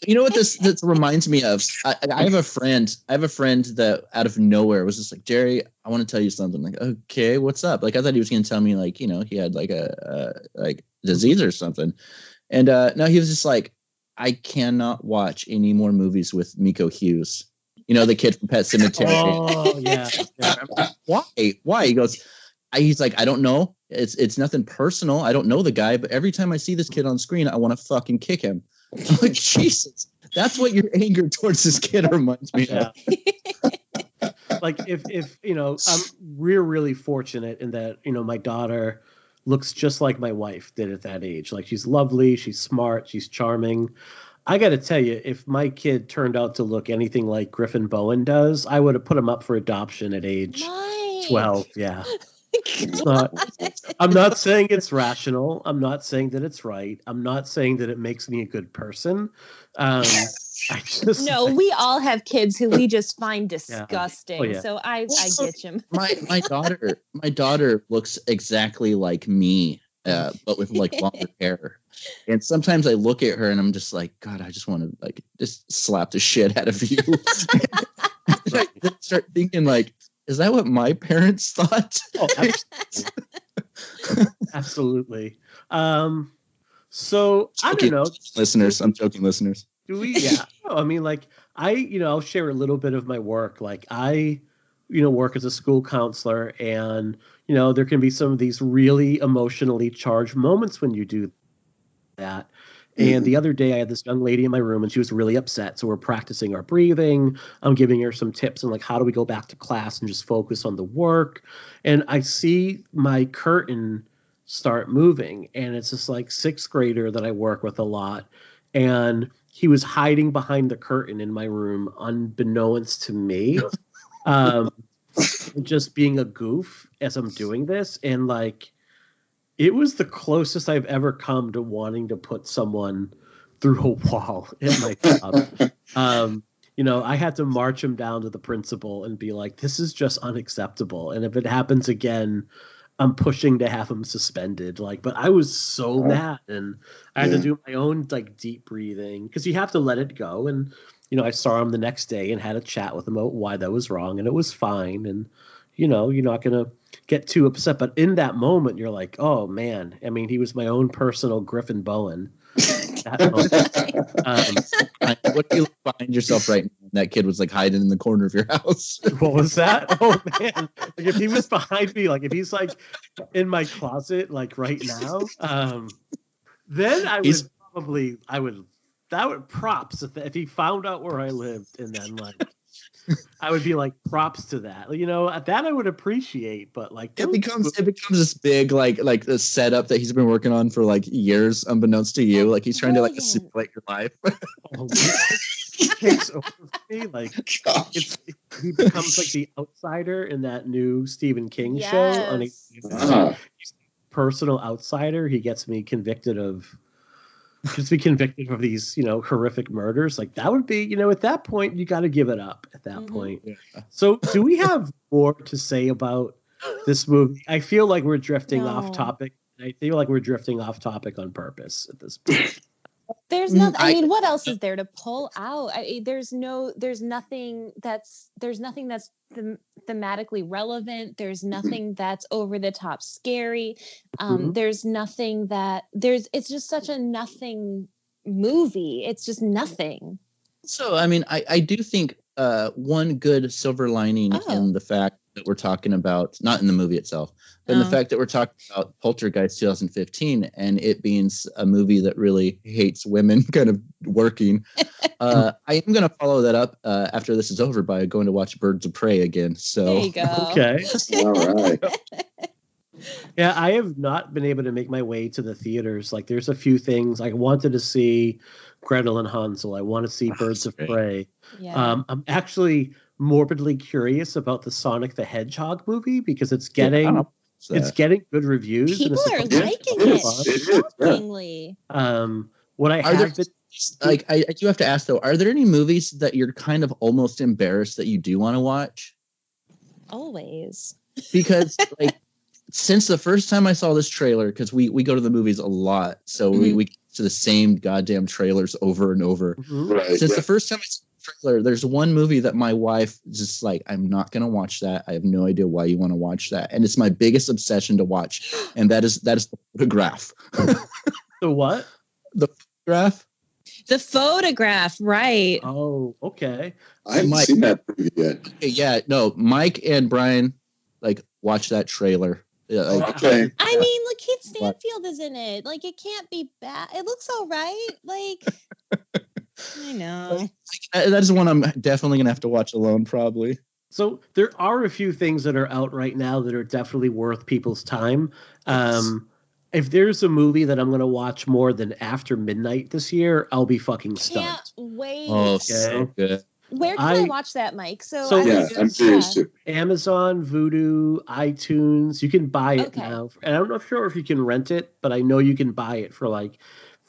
You know what this reminds me of? I have a friend that out of nowhere was just like, Jerry, I want to tell you something. Like, okay, what's up? Like, I thought he was going to tell me, like, he had like a disease or something. And no, he was just like, I cannot watch any more movies with Miko Hughes. The kid from Pet Sematary. Oh yeah. Why? He goes, he's like, I don't know. It's nothing personal. I don't know the guy, but every time I see this kid on screen, I want to fucking kick him. I'm like, Jesus, that's what your anger towards this kid reminds me of. Like if we're really fortunate in that, my daughter looks just like my wife did at that age. Like, she's lovely, she's smart, she's charming. I got to tell you, if my kid turned out to look anything like Griffin Bowen does, I would have put him up for adoption at age 12. Yeah. I'm not saying it's rational. I'm not saying that it's right. I'm not saying that it makes me a good person. We all have kids who we just find disgusting. Yeah. So I get you. My daughter looks exactly like me, but with like longer hair. And sometimes I look at her and I'm just like, God, I just want to like just slap the shit out of you. I start thinking like, is that what my parents thought? Oh, absolutely. So I don't know, listeners. I'm joking, listeners. Do we? Yeah. I mean, like I'll share a little bit of my work. Like I, work as a school counselor, and there can be some of these really emotionally charged moments when you do that. And the other day I had this young lady in my room and she was really upset. So we're practicing our breathing. I'm giving her some tips on like, how do we go back to class and just focus on the work? And I see my curtain start moving, and it's this like 6th grader that I work with a lot. And he was hiding behind the curtain in my room unbeknownst to me, just being a goof as I'm doing this. And like, it was the closest I've ever come to wanting to put someone through a wall at my job. I had to march him down to the principal and be like, this is just unacceptable. And if it happens again, I'm pushing to have him suspended. Like, but I was so mad, and I had to do my own like deep breathing, because you have to let it go. And, I saw him the next day and had a chat with him about why that was wrong, and it was fine. And, you're not going to get too upset. But in that moment, you're like, oh, man. I mean, he was my own personal Griffin Bowen. What do you look behind yourself right now? That kid was like hiding in the corner of your house. What was that? Oh, man. Like, if he was behind me, like if he's like in my closet, like right now, then that would props if he found out where I lived, and then like, I would be like, props to that. That I would appreciate, but like it becomes this big like the setup that he's been working on for like years, unbeknownst to you. Like he's trying to like simulate your life. He takes over me. Like he becomes like the outsider in that new Stephen King show on HBO. He's a personal outsider. He gets me convicted of. Just be convicted of these, horrific murders. Like that would be, at that point, you got to give it up at that point. Yeah. So do we have more to say about this movie? I feel like we're drifting off topic. I feel like we're drifting off topic on purpose at this point. There's nothing. I mean, what else is there to pull out? There's nothing that's thematically relevant. There's nothing that's over the top scary. There's nothing it's just such a nothing movie. It's just nothing. So, I mean, I do think one good silver lining in the fact that we're talking about, not in the movie itself, but in the fact that we're talking about Poltergeist 2015 and it being a movie that really hates women kind of working. I am going to follow that up after this is over by going to watch Birds of Prey again. So there you go. Okay. All right. Yeah, I have not been able to make my way to the theaters. Like, there's a few things I wanted to see. Gretel and Hansel. I want to see Birds of Prey. Yeah. I'm actually morbidly curious about the Sonic the Hedgehog movie because it's getting good reviews. People are liking it shockingly. What I have been like, I do have to ask though, are there any movies that you're kind of almost embarrassed that you do want to watch? Always. Because like since the first time I saw this trailer, because we go to the movies a lot, so we to the same goddamn trailers over and over. Right, since the first time I saw the trailer, there's one movie that my wife is just like, I'm not gonna watch that. I have no idea why you want to watch that, and it's my biggest obsession to watch, and that is The Photograph. The what? The Photograph. The Photograph, right? Oh, okay. I haven't seen that movie yet. Yeah, no, Mike and Brian like watch that trailer. Yeah, like, Okay. I mean, look, Kate Stanfield is in it. Like, it can't be bad. It looks all right. Like, I know. That's one I'm definitely gonna have to watch alone, probably. So there are a few things that are out right now that are definitely worth people's time. If there's a movie that I'm going to watch more than After Midnight this year, I'll be fucking stunned. Can't wait. Oh, so good. Where can I watch that, Mike? I'm curious too. Amazon, Vudu, iTunes. You can buy it now. And I'm not sure if you can rent it, but I know you can buy it for like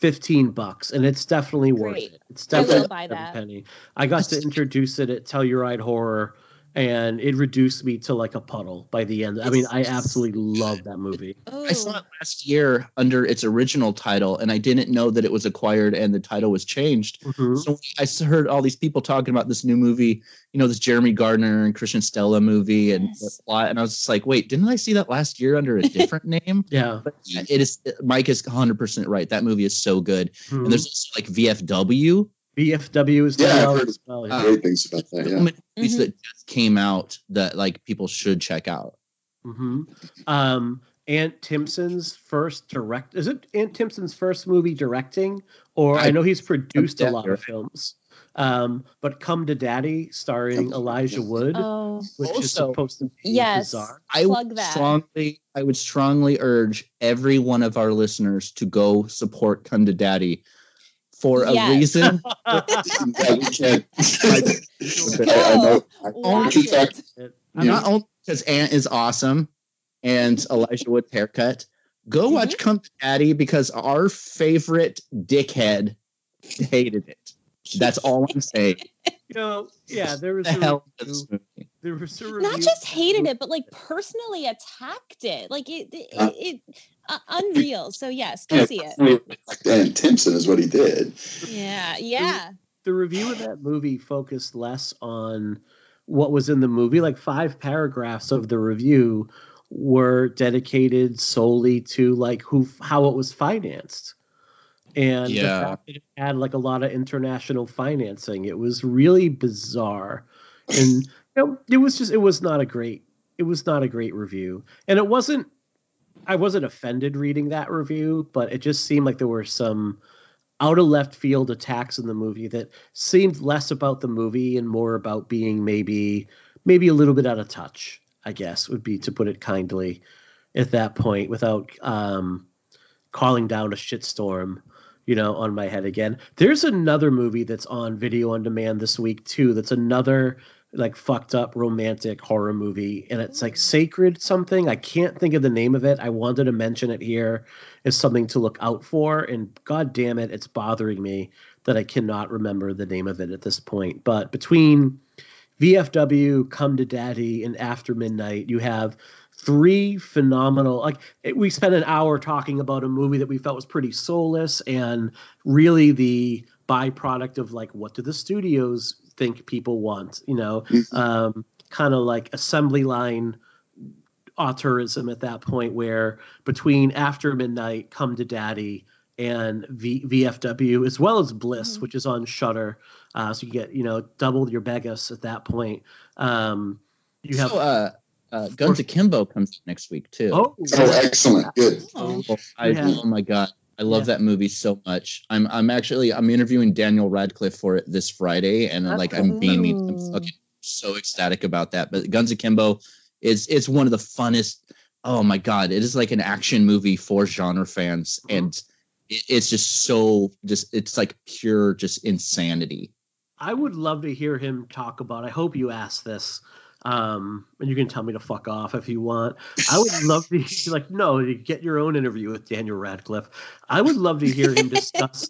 $15, and it's definitely worth it. It's definitely I will buy that. penny. I got to introduce it at Telluride Horror, and it reduced me to like a puddle by the end. I mean, I absolutely love that movie. I saw it last year under its original title, and I didn't know that it was acquired and the title was changed. So I heard all these people talking about this new movie, this Jeremy Gardner and Christian Stella movie and the plot, and I was just like, wait, didn't I see that last year under a different name? Yeah. But it is. Mike is 100% right. That movie is so good. And there's also like VFW. VFW is I've heard great things about that. So many movies that just came out that like people should check out. Aunt Timpson's first is it Aunt Timpson's first movie directing? Or I know he's produced a lot of films. But Come to Daddy, starring Elijah Wood, which is supposed to be bizarre. I would strongly urge every one of our listeners to go support Come to Daddy. For a reason. We can't. Not only because Aunt is awesome and Elijah Wood's haircut. Go watch Come to Daddy because our favorite dickhead hated it. That's all I'm saying. There was there was a review. Not just hated it, but like personally attacked it. Like it unreal. So yes, go see it. And Timpson is what he did. Yeah. The review of that movie focused less on what was in the movie. Like 5 paragraphs of the review were dedicated solely to like how it was financed. And the fact that it had like a lot of international financing, it was really bizarre. And it was not a great review. And I wasn't offended reading that review, but it just seemed like there were some out of left field attacks in the movie that seemed less about the movie and more about being maybe a little bit out of touch, I guess would be to put it kindly at that point, without calling down a shitstorm, on my head again. There's another movie that's on video on demand this week too. That's another like fucked up romantic horror movie, and it's like Sacred something. I can't think of the name of it. I wanted to mention it here as something to look out for, and god damn it, it's bothering me that I cannot remember the name of it at this point. But between VFW, Come to Daddy, and After Midnight. You have three phenomenal, we spent an hour talking about a movie that we felt was pretty soulless and really the byproduct of like, what do the studios think people want, kind of like assembly line auteurism at that point, where between After Midnight, Come to Daddy, and VFW, as well as Bliss, which is on Shudder, so you get double your Begas at that point. You have Guns Akimbo comes next week too. Oh, excellent, good. Oh my god, I love that movie so much. I'm interviewing Daniel Radcliffe for it this Friday, and I'm beaming. I'm fucking so ecstatic about that. But Guns Akimbo it's one of the funnest. Oh my god, it is like an action movie for genre fans, and it's just it's like pure just insanity. I would love to hear him talk about. I hope you ask this, and you can tell me to fuck off if you want. I would love to no, get your own interview with Daniel Radcliffe. I would love to hear him discuss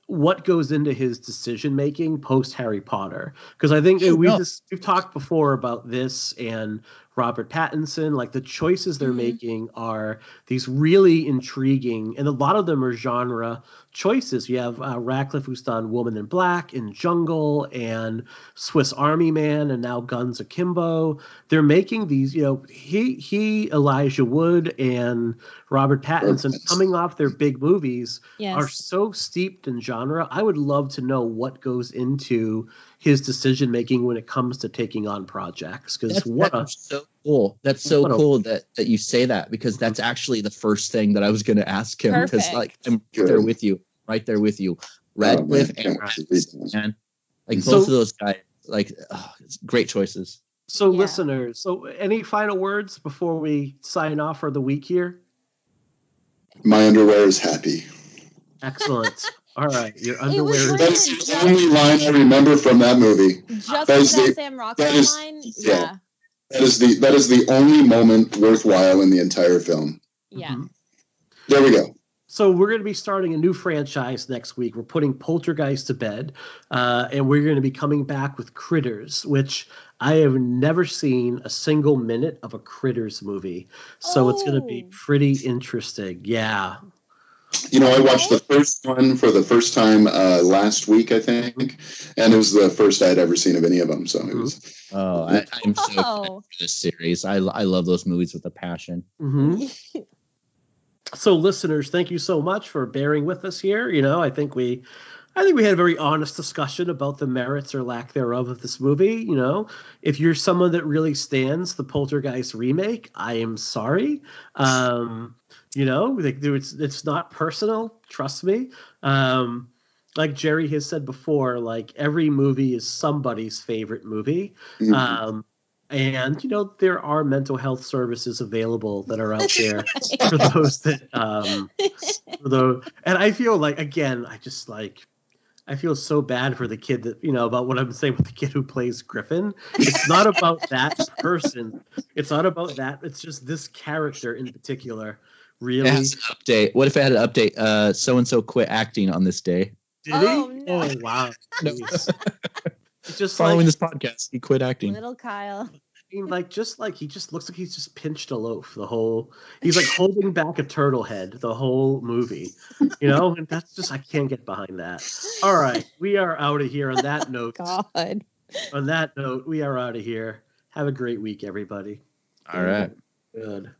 what goes into his decision making post Harry Potter, because I think we've talked before about this and Robert Pattinson. Like, the choices they're making are these really intriguing, and a lot of them are genre choices. You have Radcliffe, who's done Woman in Black and Jungle and Swiss Army Man, and now Guns Akimbo. They're making these, he Elijah Wood and Robert Pattinson, coming off their big movies, are so steeped in genre. I would love to know what goes into his decision making when it comes to taking on projects. Because that's so cool. That's so cool that you say that, because that's actually the first thing that I was going to ask him. Because I'm right there with you, Radcliffe and Pattinson, both of those guys, great choices. So listeners, any final words before we sign off for the week here? My underwear is happy. Excellent. All right, your underwear. That's the only line I remember from that movie. Just that Sam Rockwell line. Yeah. That is the only moment worthwhile in the entire film. Yeah. There we go. So we're going to be starting a new franchise next week. We're putting Poltergeist to bed, and we're going to be coming back with Critters, which I have never seen a single minute of a Critters movie. So it's going to be pretty interesting. Yeah. I watched the first one for the first time last week, I think, and it was the first I'd ever seen of any of them. So it was. Oh, I'm so excited for this series. I love those movies with a passion. Mm-hmm. So, listeners, thank you so much for bearing with us here. I think we had a very honest discussion about the merits or lack thereof of this movie. If you're someone that really stands the Poltergeist remake, I am sorry. It's not personal. Trust me. Like Jerry has said before, every movie is somebody's favorite movie. Mm-hmm. And, there are mental health services available that are out there for those that, and I feel again, I feel so bad for the kid that, about what I'm saying with the kid who plays Griffin. It's not about that person. It's not about that. It's just this character in particular. Really? It has an update. What if it had an update? So-and-so quit acting on this day. Did he? No. Oh, wow. It's just following this podcast, he quit acting. Little Kyle. I mean, he just looks like he's just pinched a loaf he's holding back a turtle head the whole movie, and that's just, I can't get behind that. All right, we are out of here on that note. God. On that note, we are out of here. Have a great week, everybody. All right. Good.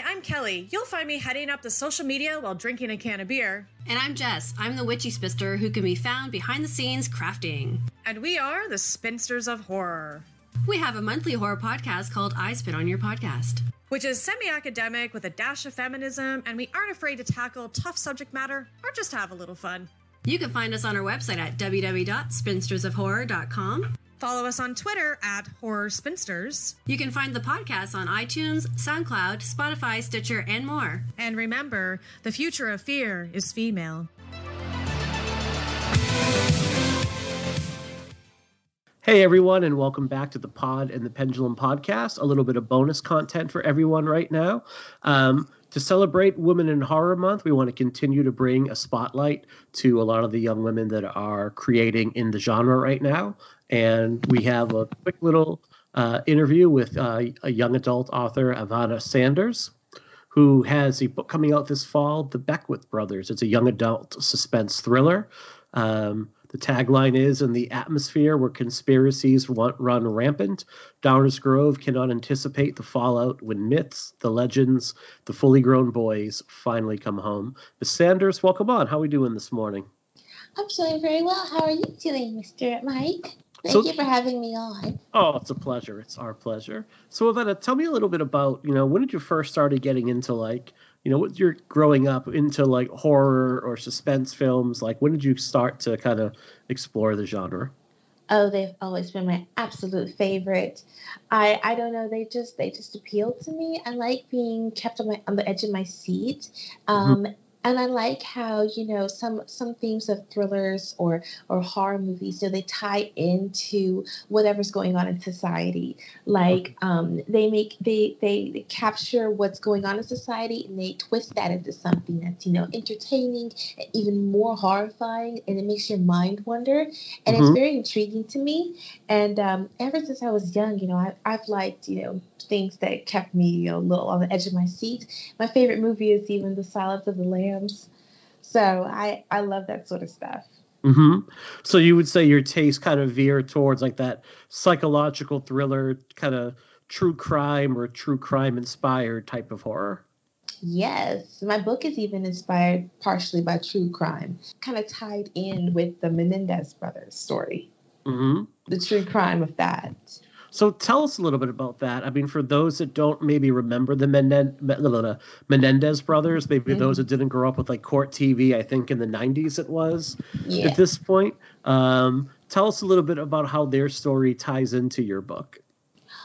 I'm Kelly. You'll find me heading up the social media while drinking a can of beer. And I'm Jess. I'm the witchy spinster who can be found behind the scenes crafting. And we are the Spinsters of Horror. We have a monthly horror podcast called I Spit on Your Podcast, which is semi-academic with a dash of feminism, and we aren't afraid to tackle tough subject matter or just have a little fun. You can find us on our website at www.spinstersofhorror.com. Follow us on Twitter at Horror Spinsters. You can find the podcast on iTunes, SoundCloud, Spotify, Stitcher, and more. And remember, the future of fear is female. Hey, everyone, and welcome back to the Pod and the Pendulum podcast. A little bit of bonus content for everyone right now. To celebrate Women in Horror Month, we want to continue to bring a spotlight to a lot of the young women that are creating in the genre right now. And we have a quick little interview with a young adult author, Ivana Sanders, who has a book coming out this fall, The Beckwith Brothers. It's a young adult suspense thriller. The tagline is, in the atmosphere where conspiracies run rampant, Downers Grove cannot anticipate the fallout when myths, the legends, the fully grown boys finally come home. Ms. Sanders, welcome on. How are we doing this morning? I'm doing very well. How are you doing, Mr. Mike? Thank you for having me on. Oh, it's a pleasure. It's our pleasure. So, Ivana, tell me a little bit about, when did you first started getting into, what you're growing up into, horror or suspense films? When did you start to kind of explore the genre? Oh, they've always been my absolute favorite. I don't know. They just appeal to me. I like being kept on the edge of my seat. And I like how, some themes of thrillers or horror movies, they tie into whatever's going on in society. They capture what's going on in society and they twist that into something that's, entertaining, even more horrifying, and it makes your mind wonder. And it's very intriguing to me. And ever since I was young, I've liked, things that kept me a little on the edge of my seat. My favorite movie is even The Silence of the Lambs. So I love that sort of stuff. So you would say your taste kind of veer towards that psychological thriller, kind of true crime or true crime inspired type of horror? Yes. My book is even inspired partially by true crime, kind of tied in with the Menendez brothers story. The true crime of that. So tell us a little bit about that. I mean, for those that don't maybe remember the Menendez brothers, maybe those that didn't grow up with court TV, I think in the 90s it was at this point. Tell us a little bit about how their story ties into your book.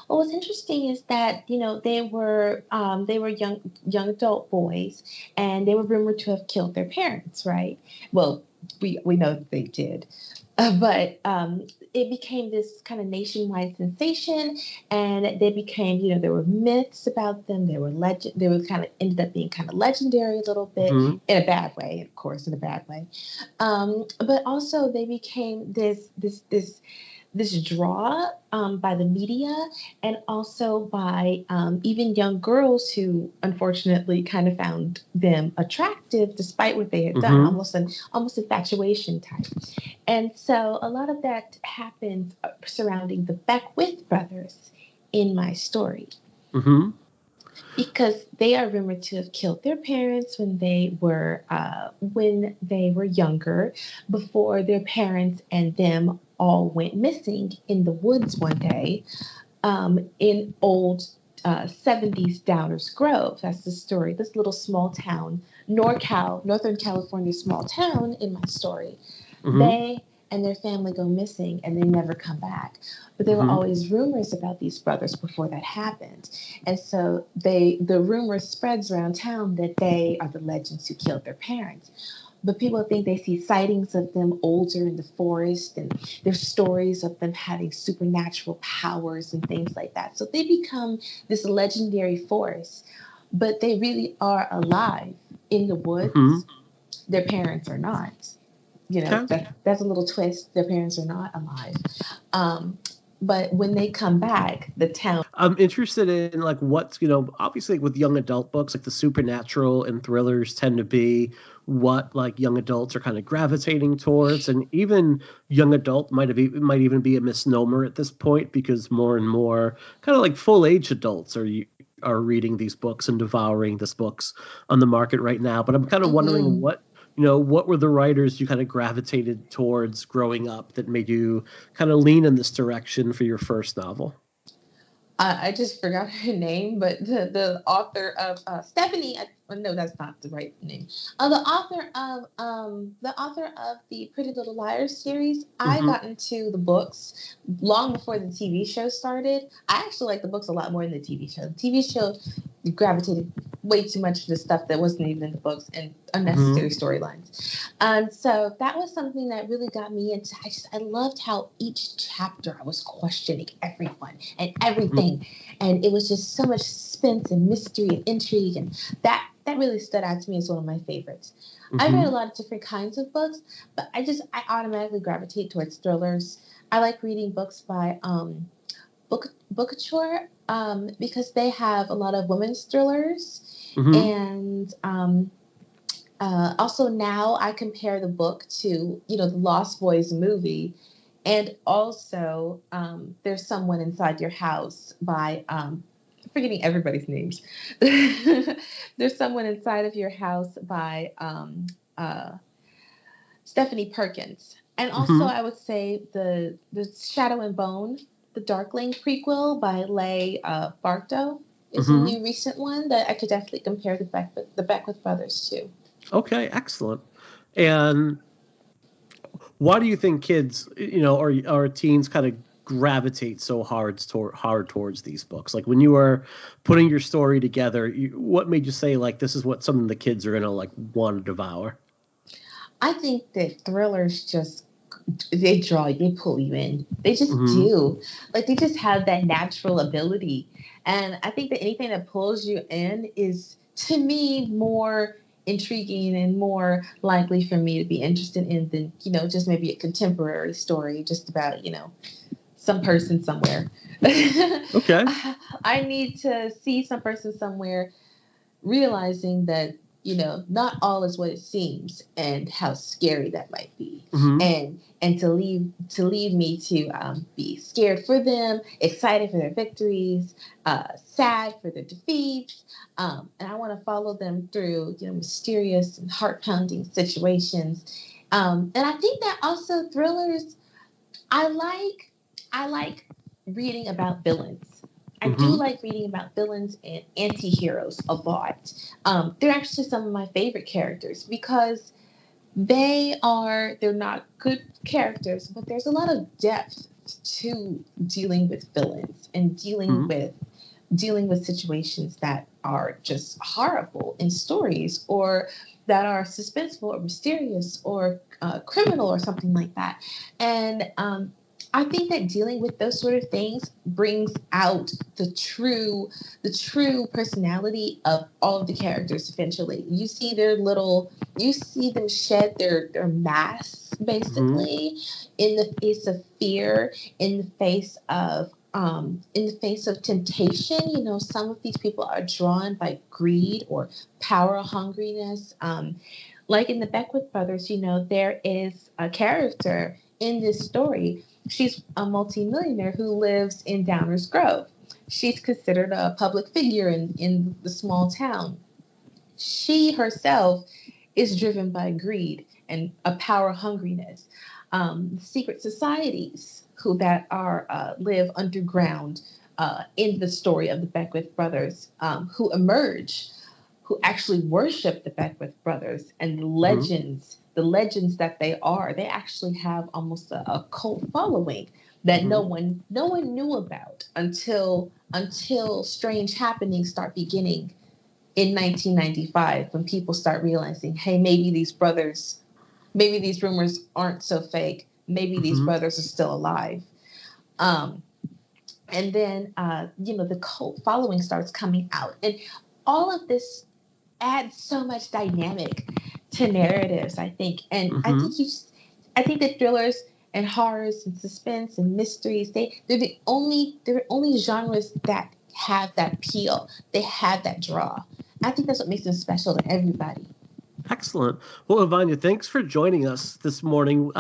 Well, what's interesting is that, they were young adult boys, and they were rumored to have killed their parents, right? Well, we know that they did. But it became this kind of nationwide sensation, and they became, there were myths about them. They were ended up being kind of legendary a little bit in a bad way, of course, in a bad way. But also they became this draw by the media, and also by even young girls who unfortunately kind of found them attractive despite what they had done, almost infatuation type. And so a lot of that happened surrounding the Beckwith brothers in my story. Because they are rumored to have killed their parents when they were younger, before their parents and them all went missing in the woods one day, in old 70s Downers Grove. That's the story. This little small town, Northern California small town in my story. They and their family go missing and they never come back. But there were always rumors about these brothers before that happened. And so the rumor spreads around town that they are the legends who killed their parents. But people think they see sightings of them older in the forest, and there's stories of them having supernatural powers and things like that. So they become this legendary force, but they really are alive in the woods. Their parents are not. That's a little twist. Their parents are not alive. But when they come back, the town. I'm interested in what's, obviously with young adult books, the supernatural and thrillers tend to be what young adults are kind of gravitating towards. And even young adult might even be a misnomer at this point, because more and more kind of full age adults are reading these books and devouring these books on the market right now. But I'm kind of wondering what were the writers you kind of gravitated towards growing up that made you kind of lean in this direction for your first novel? I just forgot her name, but the author of Stephanie. No, that's not the right name. The author of the Pretty Little Liars series. I got into the books long before the TV show started. I actually like the books a lot more than the TV show. The TV show gravitated way too much to the stuff that wasn't even in the books and unnecessary storylines. And so that was something that really got me into. I loved how each chapter I was questioning everyone and everything, and it was just so much suspense and mystery and intrigue, and that really stood out to me as one of my favorites. I read a lot of different kinds of books, but I automatically gravitate towards thrillers. I like reading books by Bookouture, because they have a lot of women's thrillers. And also now I compare the book to, the Lost Boys movie. And also There's Someone Inside Your House by, I'm forgetting everybody's names. There's Someone Inside of Your House by Stephanie Perkins. And also I would say the Shadow and Bone, the Darkling prequel by Leigh Bartow is a new recent one that I could definitely compare the Beckwith Brothers to. Okay, excellent. And why do you think kids, or teens kind of gravitate so hard towards these books? Like when you were putting your story together, what made you say like this is what some of the kids are gonna like want to devour? I think that thrillers they pull you in. They just do. Like they just have that natural ability. And I think that anything that pulls you in is, to me, more intriguing and more likely for me to be interested in than, just maybe a contemporary story just about, some person somewhere. Okay. I need to see some person somewhere realizing that, not all is what it seems and how scary that might be. And to lead me to be scared for them, excited for their victories, sad for their defeats. And I want to follow them through, mysterious and heart-pounding situations. And I think that also thrillers, I like reading about villains. I do like reading about villains and anti-heroes a lot. They're actually some of my favorite characters because they're not good characters, but there's a lot of depth to dealing with villains and dealing with situations that are just horrible in stories or that are suspenseful or mysterious or criminal or something like that. And I think that dealing with those sort of things brings out the true personality of all of the characters eventually. You see them shed their masks basically in the face of fear, in the face of temptation. Some of these people are drawn by greed or power hungriness. Like in the Beckwith Brothers, there is a character in this story. She's a multimillionaire who lives in Downers Grove. She's considered a public figure in the small town. She herself is driven by greed and a power hungriness. Secret societies that live underground in the story of the Beckwith Brothers, who emerge, who actually worship the Beckwith Brothers and the legends that they actually have almost a cult following that no one knew about until strange happenings start beginning in 1995, when people start realizing, hey, maybe these rumors aren't so fake. Maybe these brothers are still alive. And then, the cult following starts coming out. And all of this adds so much dynamic to narratives, I think. And I think that thrillers and horrors and suspense and mysteries, they're the only genres that have that appeal. They have that draw. I think that's what makes them special to everybody. Excellent. Well, Ivana, thanks for joining us this morning.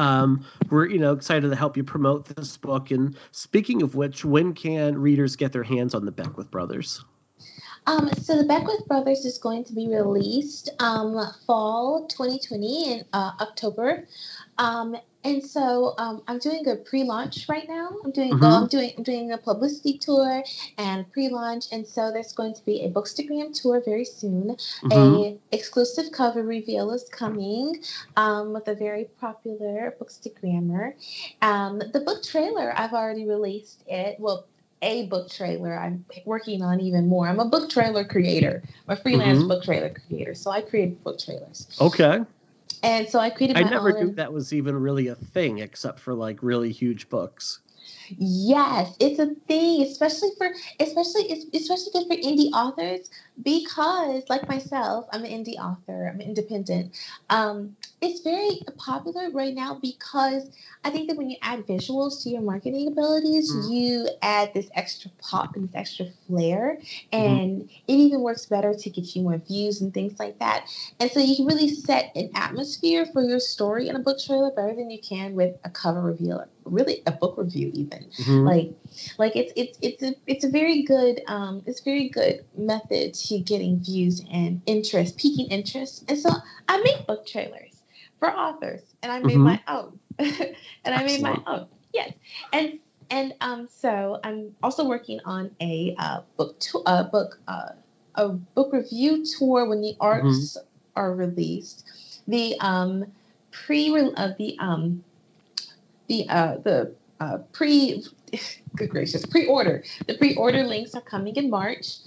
We're excited to help you promote this book. And speaking of which, when can readers get their hands on the Beckwith Brothers? So the Beckwith Brothers is going to be released fall 2020 in October. And so I'm doing a pre-launch right now. I'm doing a publicity tour and pre-launch, and so there's going to be a Bookstagram tour very soon. A exclusive cover reveal is coming with a very popular Bookstagrammer. The book trailer, I've already released it. Well, a book trailer. I'm working on even more. I'm a book trailer creator. I'm a freelance book trailer creator. So I create book trailers. Okay. And so I created my own. I never knew that was even really a thing, except for like really huge books. Yes, it's a thing, especially good for indie authors, because like myself, I'm an indie author, I'm independent. It's very popular right now because I think that when you add visuals to your marketing abilities, you add this extra pop and this extra flair, and it even works better to get you more views and things like that. And so you can really set an atmosphere for your story in a book trailer better than you can with a cover reveal, or really a book review even. Like it's a very good method to getting views and interest, piquing interest. And so I make book trailers for authors, and I made my own. Yes. And so I'm also working on a book review tour when the arcs are released. The pre-order. The pre-order links are coming in March.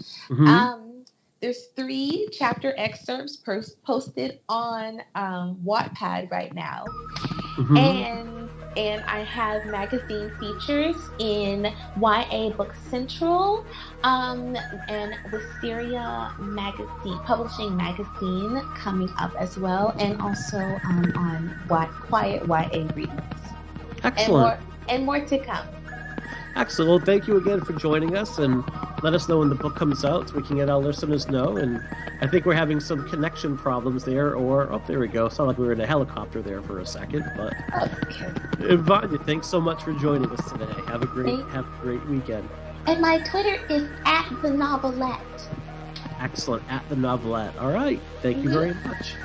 There's 3 chapter excerpts posted on Wattpad right now. And I have magazine features in YA Book Central, and the Syria publishing magazine coming up as well, and also on Quiet YA Readings. Excellent. And more to come. Excellent. Well, thank you again for joining us, and let us know when the book comes out so we can let our listeners know. And I think we're having some connection problems there, there we go. Sounded like we were in a helicopter there for a second, but okay. Ivana, thanks so much for joining us today. Have a great weekend. And my Twitter is @TheNovelette. Excellent, @TheNovelette. All right. Thank you very much.